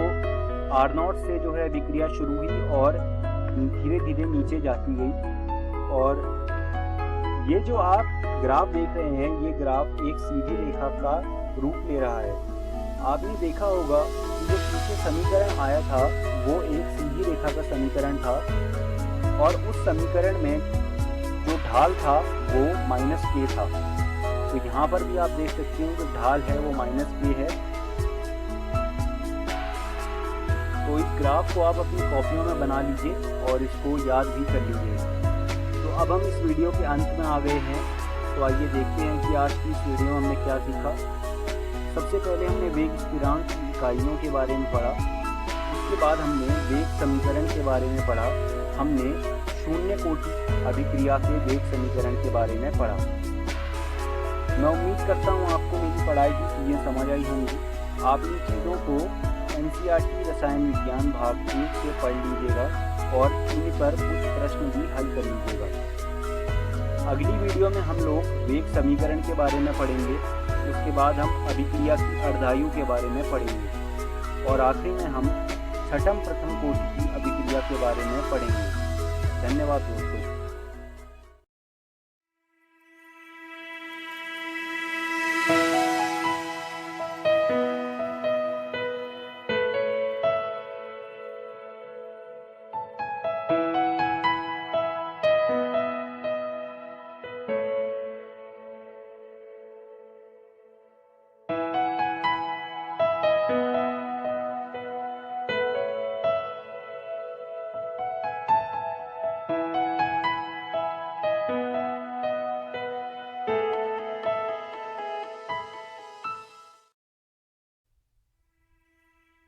r0 से जो है अभिक्रिया शुरू हुई और धीरे धीरे नीचे जाती गई, और ये जो आप ग्राफ देख रहे हैं ये ग्राफ एक सीधी रेखा का रूप ले रहा है। आपने देखा होगा कि जो पीछे समीकरण आया था वो एक सीधी रेखा का समीकरण था, और उस समीकरण में जो ढाल था वो -k था। तो यहाँ पर भी आप देख सकते हैं जो ढाल है वो -k है। तो इस ग्राफ को आप अपनी कॉपियों में बना लीजिए और इसको याद भी कर लीजिए। तो अब हम इस वीडियो के अंत में आ गए हैं। तो आइए देखते हैं कि आज की इस वीडियो में हमने क्या सीखा। सबसे पहले हमने वेग स्थिरांक की इकाइयों के बारे में पढ़ा, उसके बाद हमने वेग समीकरण के बारे में पढ़ा, हमने शून्य कोटि अभिक्रिया के वेग समीकरण के बारे में पढ़ा। मैं उम्मीद करता हूँ आपको मेरी पढ़ाई की चीज़ें समझ आई होंगी। आप इन चीज़ों को NCERT रसायन विज्ञान भाग 1 से पढ़ लीजिएगा और इन पर कुछ प्रश्न भी हल कर लीजिएगा। अगली वीडियो में हम लोग वेग समीकरण के बारे में पढ़ेंगे, उसके बाद हम अभिक्रिया की अर्धायु के बारे में पढ़ेंगे, और आखिरी में हम छठम प्रथम कोटि की अभिक्रिया के बारे में पढ़ेंगे। धन्यवाद दोस्तों।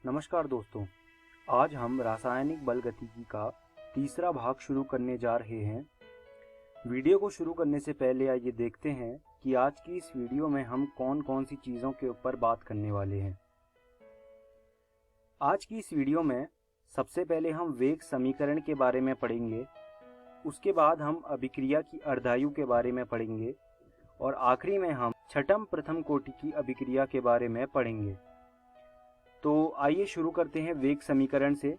नमस्कार दोस्तों, आज हम रासायनिक बल गतिकी का तीसरा भाग शुरू करने जा रहे हैं। वीडियो को शुरू करने से पहले आइए देखते हैं कि आज की इस वीडियो में हम कौन कौन सी चीज़ों के ऊपर बात करने वाले हैं। आज की इस वीडियो में सबसे पहले हम वेग समीकरण के बारे में पढ़ेंगे, उसके बाद हम अभिक्रिया की अर्धायु के बारे में पढ़ेंगे, और आखिरी में हम छठम प्रथम कोटि की अभिक्रिया के बारे में पढ़ेंगे। तो आइए शुरू करते हैं वेग समीकरण से।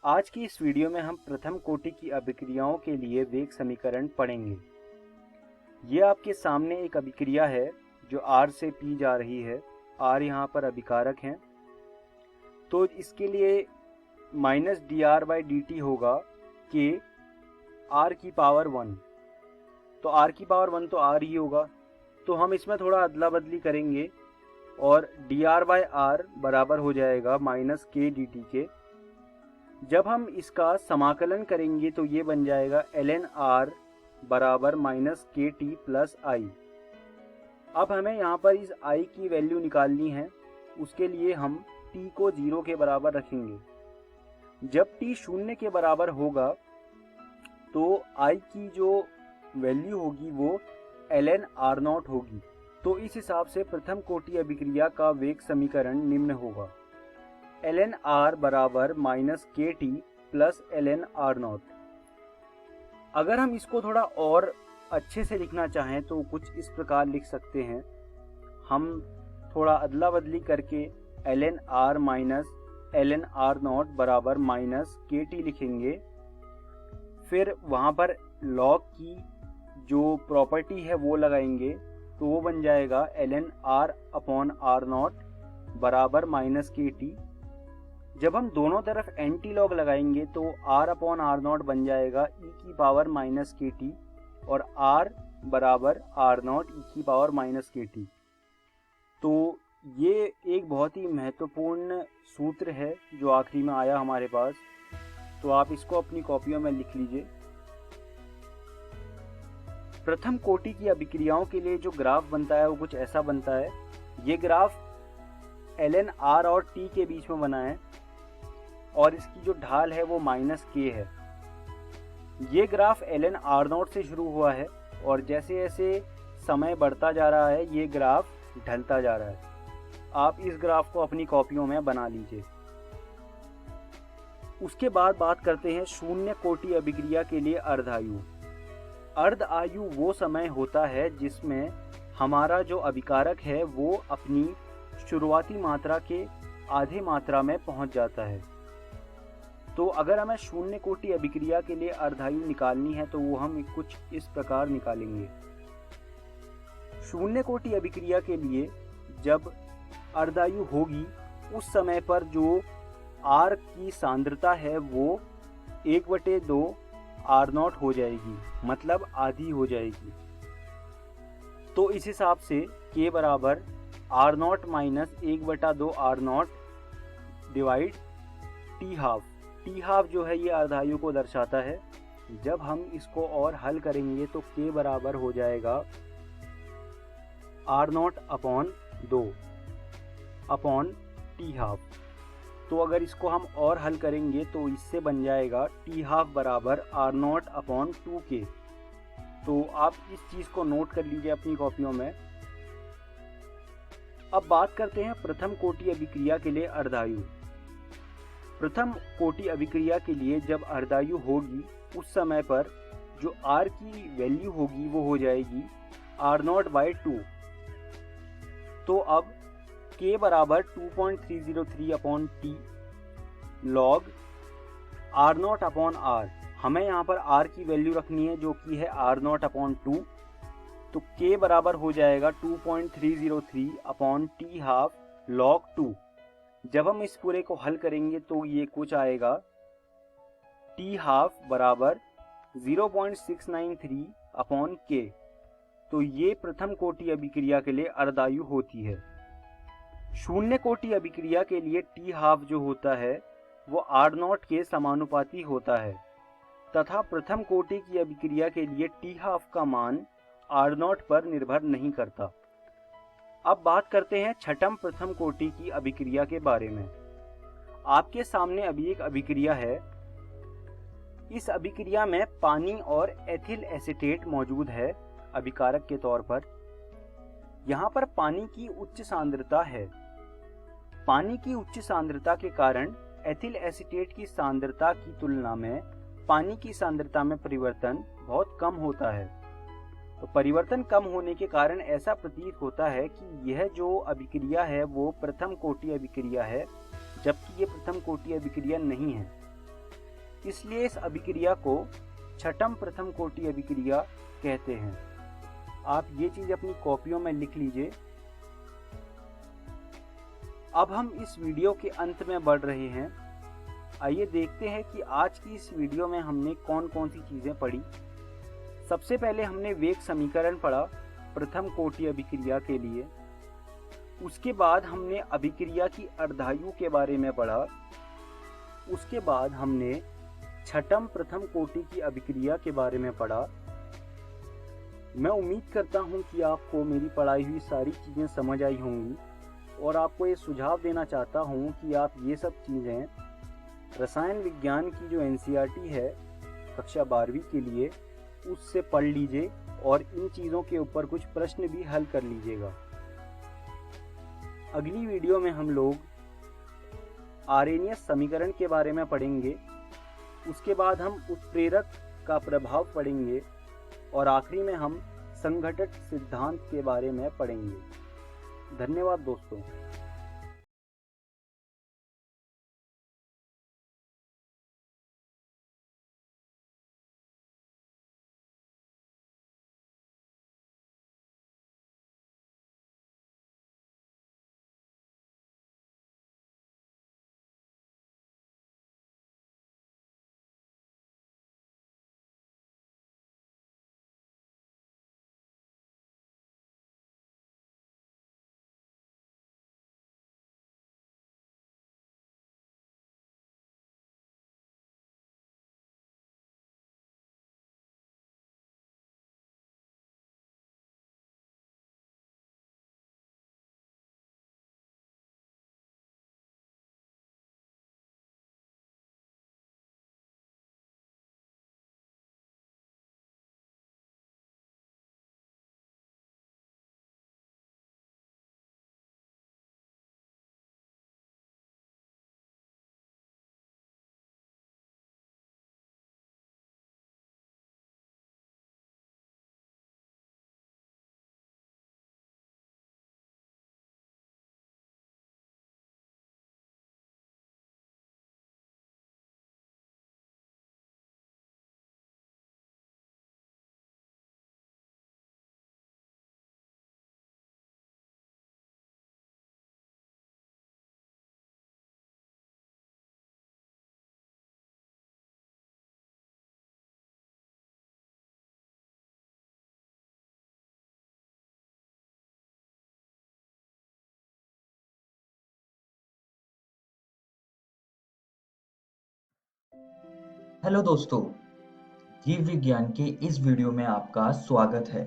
आज की इस वीडियो में हम प्रथम कोटि की अभिक्रियाओं के लिए वेग समीकरण पढ़ेंगे। ये आपके सामने एक अभिक्रिया है जो R से P जा रही है। R यहाँ पर अभिकारक हैं, तो इसके लिए -dr/dt होगा कि R की पावर 1। तो R की पावर 1 तो R ही होगा, तो हम इसमें थोड़ा अदला बदली करेंगे और dr/r बराबर हो जाएगा -k/dt के। जब हम इसका समाकलन करेंगे तो ये बन जाएगा ln r बराबर -kt प्लस i। अब हमें यहाँ पर इस i की वैल्यू निकालनी है, उसके लिए हम t को 0 के बराबर रखेंगे। जब t 0 के बराबर होगा तो i की जो वैल्यू होगी वो ln r0 होगी। तो इस हिसाब से प्रथम कोटि अभिक्रिया का वेग समीकरण निम्न होगा, ln r बराबर -kt प्लस ln r0। अगर हम इसको थोड़ा और अच्छे से लिखना चाहें तो कुछ इस प्रकार लिख सकते हैं। हम थोड़ा अदला बदली करके ln r minus ln r not बराबर माइनस KT लिखेंगे। फिर वहाँ पर log की जो प्रॉपर्टी है वो लगाएंगे, तो वो बन जाएगा ln r upon r not बराबर माइनस KT। जब हम दोनों तरफ एंटी लॉग लगाएंगे तो r अपॉन r नॉट बन जाएगा e की पावर माइनस KT और r बराबर r नॉट e की पावर माइनस KT। तो ये एक बहुत ही महत्वपूर्ण सूत्र है जो आखिरी में आया हमारे पास, तो आप इसको अपनी कॉपियों में लिख लीजिए। प्रथम कोटि की अभिक्रियाओं के लिए जो ग्राफ बनता है वो कुछ ऐसा बनता है। ये ग्राफ ln r और t के बीच में बना है और इसकी जो ढाल है वो माइनस k है। ये ग्राफ ln r नॉट से शुरू हुआ है और जैसे जैसे समय बढ़ता जा रहा है ये ग्राफ ढलता जा रहा है। आप इस ग्राफ को अपनी कॉपियों में बना लीजिए। उसके बाद बात करते हैं शून्य कोटि अभिक्रिया के लिए अर्धायु। अर्ध आयु वो समय होता है जिसमें हमारा जो अभिकारक है वो अपनी शुरुआती मात्रा के आधे मात्रा में पहुंच जाता है। तो अगर हमें शून्य कोटि अभिक्रिया के लिए अर्धायु निकालनी है तो वो हम कुछ इस प्रकार निकालेंगे। शून्य कोटि अभिक्रिया के लिए जब अर्धायु होगी उस समय पर जो R की सांद्रता है वो 1/2 R नॉट हो जाएगी, मतलब आधी हो जाएगी। तो इस हिसाब से K बराबर R not minus 1/2 R not divide T half. T half जो है ये अर्धायु को दर्शाता है। जब हम इसको और हल करेंगे तो K बराबर हो जाएगा R not upon 2 upon T half. तो अगर इसको हम और हल करेंगे तो इससे बन जाएगा T हाफ बराबर R नॉट अपॉन 2K। तो आप इस चीज़ को नोट कर लीजिए अपनी कॉपियों में। अब बात करते हैं प्रथम कोटि अभिक्रिया के लिए अर्धायु। प्रथम कोटि अभिक्रिया के लिए जब अर्धायु होगी उस समय पर जो R की वैल्यू होगी वो हो जाएगी R नॉट बाई 2। तो अब K बराबर 2.303 upon T log R not upon R। हमें यहाँ पर R की वैल्यू रखनी है जो कि है R नॉट अपॉन 2। तो K बराबर हो जाएगा 2.303 अपॉन T हाफ लॉग 2। जब हम इस पूरे को हल करेंगे तो ये कुछ आएगा T हाफ बराबर 0.693 अपॉन K। तो ये प्रथम कोटि अभिक्रिया के लिए अर्धायु होती है। शून्य कोटि अभिक्रिया के लिए T हाफ जो होता है वो R नॉट के समानुपाती होता है तथा प्रथम कोटि की अभिक्रिया के लिए T हाफ का मान R नॉट पर निर्भर नहीं करता। अब बात करते हैं छठम प्रथम कोटि की अभिक्रिया के बारे में। आपके सामने अभी एक अभिक्रिया है। इस अभिक्रिया में पानी और एथिल एसीटेट मौजूद है अभिकारक के तौर पर। यहाँ पर पानी की उच्च सांद्रता है। पानी की उच्च सांद्रता के कारण एथिल एसीटेट की सांद्रता की तुलना में पानी की सांद्रता में परिवर्तन बहुत कम होता है। तो परिवर्तन कम होने के कारण ऐसा प्रतीत होता है कि यह जो अभिक्रिया है वो प्रथम कोटि अभिक्रिया है, जबकि ये प्रथम कोटि अभिक्रिया नहीं है। इसलिए इस अभिक्रिया को छठम प्रथम कोटि अभिक्रिया कहते हैं। आप ये चीज अपनी कॉपियों में लिख लीजिए। अब हम इस वीडियो के अंत में बढ़ रहे हैं। आइए देखते हैं कि आज की इस वीडियो में हमने कौन कौन सी चीजें पढ़ी। सबसे पहले हमने वेग समीकरण पढ़ा प्रथम कोटि अभिक्रिया के लिए। उसके बाद हमने अभिक्रिया की अर्धायु के बारे में पढ़ा। उसके बाद हमने छठम प्रथम कोटि की अभिक्रिया के बारे में पढ़ा। मैं उम्मीद करता हूं कि आपको मेरी पढ़ाई हुई सारी चीज़ें समझ आई होंगी और आपको ये सुझाव देना चाहता हूं कि आप ये सब चीज़ें रसायन विज्ञान की जो एनसीईआरटी है कक्षा 12वीं के लिए उससे पढ़ लीजिए और इन चीज़ों के ऊपर कुछ प्रश्न भी हल कर लीजिएगा। अगली वीडियो में हम लोग आरेनियस समीकरण के बारे में पढ़ेंगे। उसके बाद हम उत्प्रेरक का प्रभाव पढ़ेंगे और आखिरी में हम संघटक सिद्धांत के बारे में पढ़ेंगे। धन्यवाद दोस्तों। हेलो दोस्तों, जीव विज्ञान के इस वीडियो में आपका स्वागत है।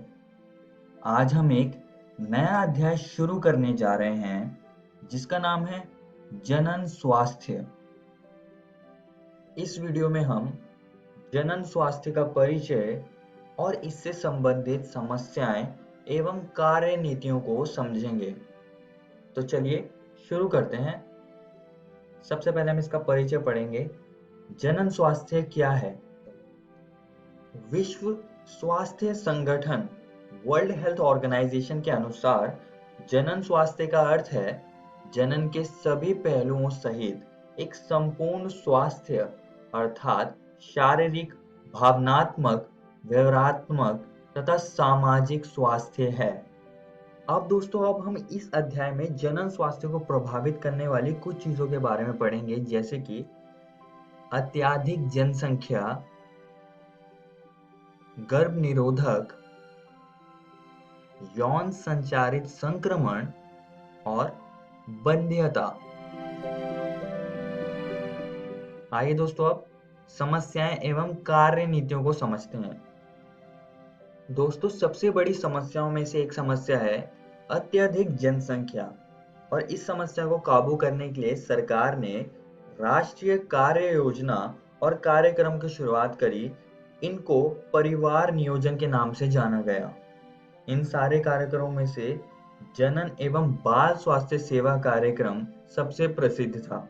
आज हम एक नया अध्याय शुरू करने जा रहे हैं जिसका नाम है जनन स्वास्थ्य। इस वीडियो में हम जनन स्वास्थ्य का परिचय और इससे संबंधित समस्याएं एवं कार्य नीतियों को समझेंगे। तो चलिए शुरू करते हैं। सबसे पहले हम इसका परिचय पढ़ेंगे। जनन स्वास्थ्य क्या है? विश्व स्वास्थ्य संगठन वर्ल्ड हेल्थ ऑर्गेनाइजेशन के अनुसार जनन स्वास्थ्य का अर्थ है जनन के सभी पहलुओं सहित एक संपूर्ण स्वास्थ्य अर्थात शारीरिक, भावनात्मक, व्यवहारात्मक तथा सामाजिक स्वास्थ्य है। अब दोस्तों, अब हम इस अध्याय में जनन स्वास्थ्य को प्रभावित करने वाली कुछ चीजों के बारे में पढ़ेंगे, जैसे कि अत्यधिक जनसंख्या, गर्भ निरोधक, यौन संचारित संक्रमण और बंध्यता। आइए दोस्तों, अब समस्याएं एवं कार्य नीतियों को समझते हैं। दोस्तों, सबसे बड़ी समस्याओं में से एक समस्या है अत्यधिक जनसंख्या, और इस समस्या को काबू करने के लिए सरकार ने राष्ट्रीय कार्य योजना और कार्यक्रम की शुरुआत करी। इनको परिवार नियोजन के नाम से जाना गया। इन सारे कार्यक्रमों में से जनन एवं बाल स्वास्थ्य सेवा कार्यक्रम सबसे प्रसिद्ध था।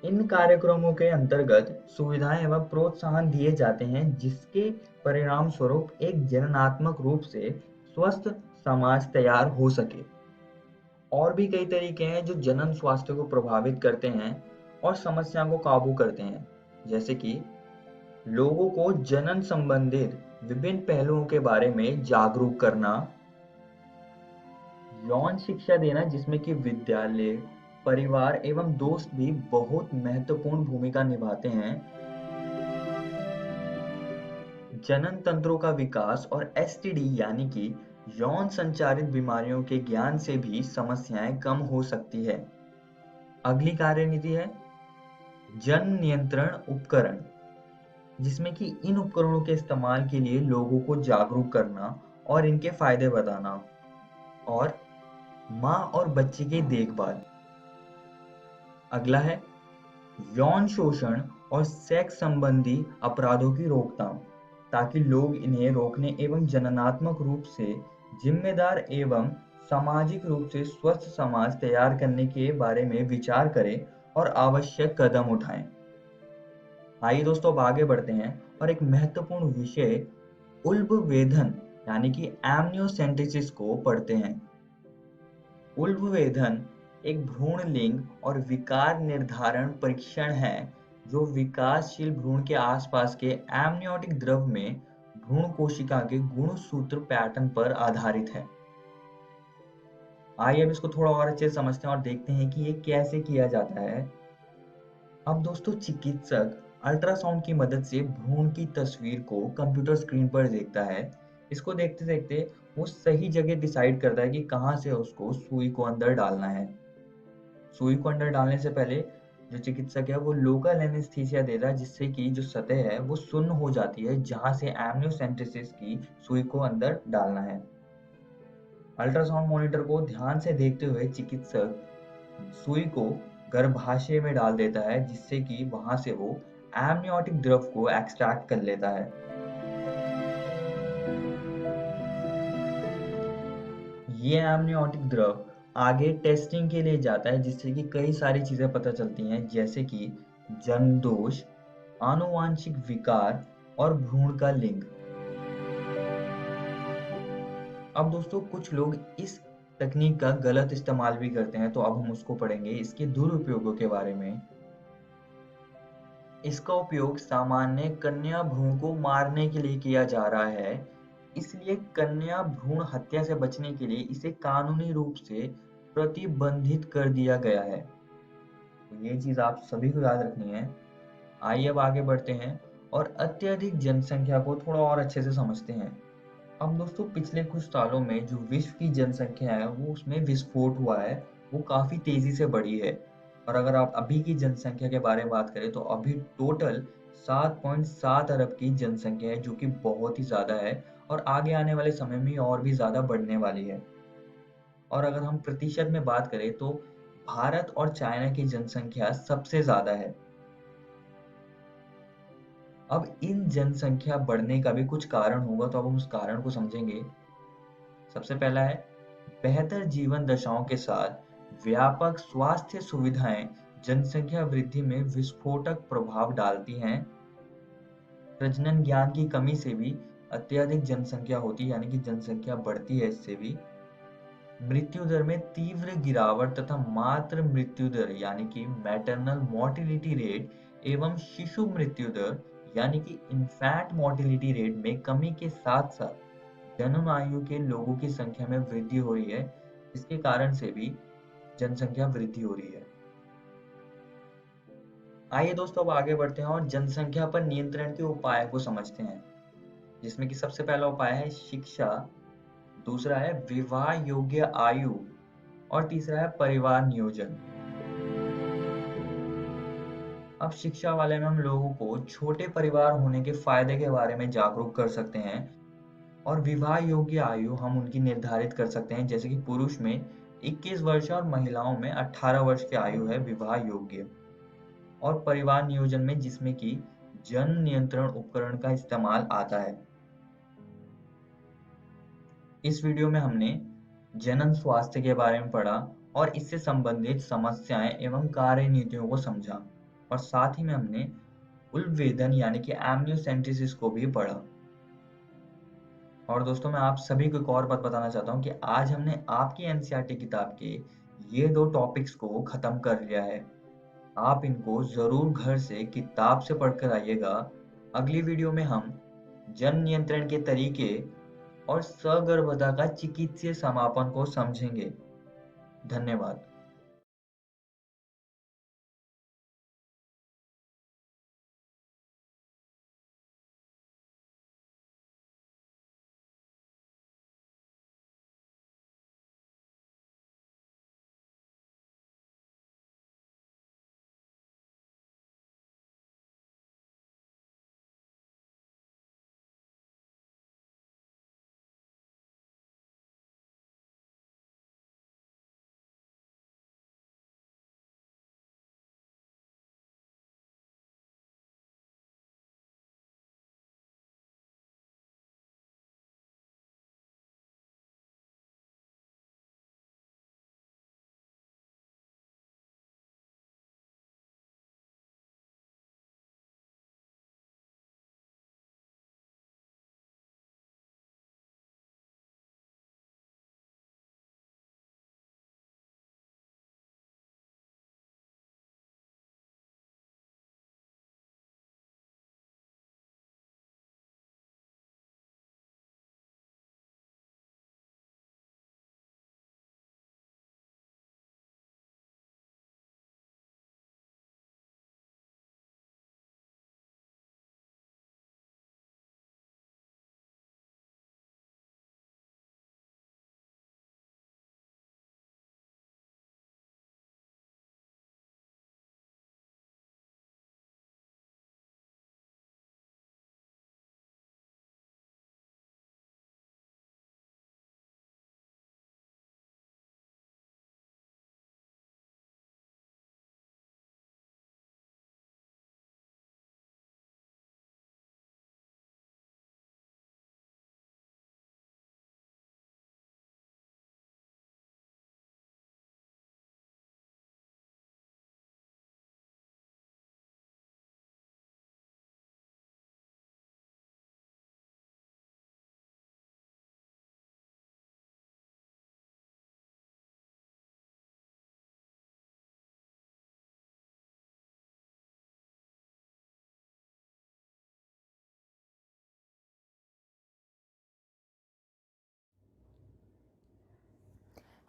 इन कार्यक्रमों के अंतर्गत सुविधाएं एवं प्रोत्साहन दिए जाते हैं, जिसके परिणाम स्वरूप एक जननात्मक रूप से स्वस्थ समाज तैयार हो सके। और भी कई तरीके हैं जो जनन स्वास्थ्य को प्रभावित करते हैं और समस्या को काबू करते हैं, जैसे कि लोगों को जनन संबंधित विभिन्न पहलुओं के बारे में जागरूक करना, यौन शिक्षा देना जिसमें कि विद्यालय, परिवार एवं दोस्त भी बहुत महत्वपूर्ण भूमिका निभाते हैं, जनन तंत्रों का विकास और एसटीडी यानी कि यौन संचारित बीमारियों के ज्ञान से भी समस्याएं कम हो सकती है। अगली कार्यनीति है जन नियंत्रण उपकरण, जिसमें कि इन उपकरणों के इस्तेमाल के लिए लोगों को जागरूक करना और इनके फायदे बताना। और माँ और बच्चे की देखभाल। अगला है यौन शोषण और सेक्स संबंधी अपराधों की रोकथाम, ताकि लोग इन्हें रोकने एवं जननात्मक रूप से जिम्मेदार एवं सामाजिक रूप से स्वस्थ समाज तैयार करने के बारे में विचार करें और आवश्यक कदम उठाएं। आइए दोस्तों, अब आगे बढ़ते हैं और एक महत्वपूर्ण विषय उल्बवेधन यानी कि एमनियोसेंटेसिस को पढ़ते हैं। उल्बवेधन एक भ्रूण लिंग और विकार निर्धारण परीक्षण है जो विकासशील भ्रूण के आसपास के एमनियोटिक द्रव में भ्रूण कोशिका के गुणसूत्र पैटर्न पर आधारित है। आइए अब इसको थोड़ा और अच्छे से समझते हैं और देखते हैं कि ये कैसे किया जाता है। अब दोस्तों चिकित्सक अल्ट्रासाउंड की मदद से भ्रूण की तस्वीर को कंप्यूटर स्क्रीन पर देखता है। इसको देखते देखते वो सही जगह डिसाइड करता है कि कहाँ से उसको सुई को अंदर डालना है। सुई को अंदर डालने से पहले जो चिकित्सक है वो लोकल एनेस्थीसिया देता है जिससे कि जो सतह है वो सुन्न हो जाती है जहाँ से एमनियोसेंटेसिस की सुई को अंदर डालना है। अल्ट्रासाउंड मॉनिटर को ध्यान से देखते हुए चिकित्सक सुई को गर्भाशय में डाल देता है जिससे कि वहां से वो एमनियोटिक द्रव को एक्सट्रैक्ट कर लेता है। ये एमनियोटिक द्रव आगे टेस्टिंग के लिए जाता है जिससे कि कई सारी चीजें पता चलती हैं जैसे कि जन्म दोष, आनुवांशिक विकार और भ्रूण का लिंग। अब दोस्तों कुछ लोग इस तकनीक का गलत इस्तेमाल भी करते हैं तो अब हम उसको पढ़ेंगे इसके दुरुपयोगों के बारे में। इसका उपयोग सामान्य कन्या भ्रूण को मारने के लिए किया जा रहा है, इसलिए कन्या भ्रूण हत्या से बचने के लिए इसे कानूनी रूप से प्रतिबंधित कर दिया गया है। तो ये चीज आप सभी को याद रखनी है। आइए अब आगे बढ़ते हैं और अत्यधिक जनसंख्या को थोड़ा और अच्छे से समझते हैं। अब दोस्तों पिछले कुछ सालों में जो विश्व की जनसंख्या है वो उसमें विस्फोट हुआ है, वो काफी तेजी से बढ़ी है। और अगर आप अभी की जनसंख्या के बारे में बात करें तो अभी टोटल 7.7 अरब की जनसंख्या है जो कि बहुत ही ज्यादा है और आगे आने वाले समय में और भी ज्यादा बढ़ने वाली है। और अगर हम प्रतिशत में बात करें तो भारत और चाइना की जनसंख्या सबसे ज्यादा है। अब इन जनसंख्या बढ़ने का भी कुछ कारण होगा तो अब हम उस कारण को समझेंगे। सबसे पहला है बेहतर जीवन दशाओं के साथ व्यापक स्वास्थ्य सुविधाएं जनसंख्या वृद्धि में विस्फोटक प्रभाव डालती हैं। प्रजनन ज्ञान की कमी से भी अत्यधिक जनसंख्या होती है यानी कि जनसंख्या बढ़ती है इससे भी। मृत्यु दर में तीव्र गिरावट तथा मातृ मृत्यु दर यानी कि मैटरनल मोर्टिलिटी रेट एवं शिशु मृत्यु दर यानी कि इन्फैंट मोर्टिलिटी रेट में कमी के साथ साथ जन्म आयु के लोगों की संख्या में वृद्धि हो रही है, जिसके कारण से भी जनसंख्या वृद्धि हो रही है। आइए दोस्तों अब आगे बढ़ते हैं और जनसंख्या पर नियंत्रण के उपाय को समझते हैं, जिसमें कि सबसे पहला उपाय है शिक्षा, दूसरा है विवाह योग्य आयु और तीसरा है परिवार नियोजन। अब शिक्षा वाले में हम लोगों को छोटे परिवार होने के फायदे के बारे में जागरूक कर सकते हैं और विवाह योग्य आयु हम उनकी निर्धारित कर सकते हैं, जैसे कि पुरुष में 21 वर्ष और महिलाओं में 18 वर्ष की आयु है विवाह योग्य। और परिवार नियोजन में जिसमें कि जन्म नियंत्रण उपकरण का इस्तेमाल आता है। इस वीडियो में हमने जनन स्वास्थ्य के बारे में पढ़ा और इससे संबंधित समस्याएं एवं कार्य नीतियों को समझा और साथ ही में हमने उल्बवेधन यानी कि एमनियोसेंटेसिस को भी पढ़ा। और दोस्तों मैं आप सभी को एक और बात बताना चाहता हूँ कि आज हमने आपकी एनसीईआरटी किताब के ये 2 टॉपिक्स को खत्म कर लिया है। आप इनको जरूर घर से किताब से पढ़कर आइएगा। अगली वीडियो में हम जन नियंत्रण के तरीके और सगर्भता का चिकित्सीय समापन को समझेंगे। धन्यवाद।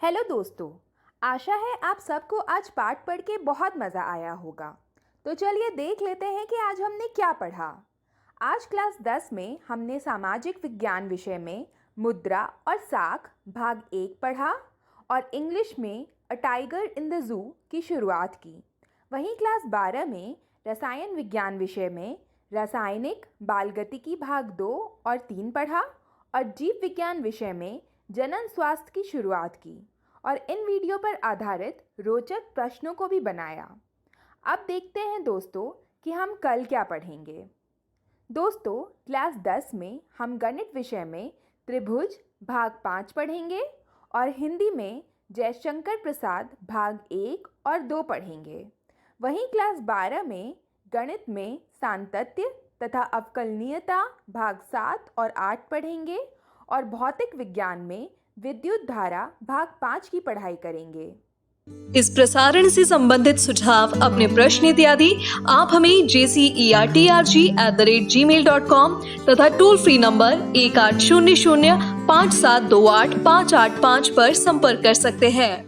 हेलो दोस्तों, आशा है आप सबको आज पाठ पढ़ के बहुत मज़ा आया होगा। तो चलिए देख लेते हैं कि आज हमने क्या पढ़ा। आज क्लास 10 में हमने सामाजिक विज्ञान विषय में मुद्रा और साख भाग 1 पढ़ा और इंग्लिश में a tiger in the zoo की शुरुआत की। वहीं क्लास 12 में रसायन विज्ञान विषय में रासायनिक बालगतिकी भाग 2 और 3 पढ़ा और जीव विज्ञान विषय में जनन स्वास्थ्य की शुरुआत की और इन वीडियो पर आधारित रोचक प्रश्नों को भी बनाया। अब देखते हैं दोस्तों कि हम कल क्या पढ़ेंगे। दोस्तों, क्लास 10 में हम गणित विषय में त्रिभुज भाग 5 पढ़ेंगे और हिंदी में जयशंकर प्रसाद भाग 1 और 2 पढ़ेंगे। वहीं क्लास 12 में गणित में सातत्य तथा अवकलनीयता भाग 7 और 8 पढ़ेंगे और भौतिक विज्ञान में विद्युत धारा भाग 5 की पढ़ाई करेंगे। इस प्रसारण से संबंधित सुझाव, अपने प्रश्न इत्यादि आप हमें jcertrg@gmail.com तथा टोल फ्री नंबर 1800 5728 585 पर संपर्क कर सकते हैं।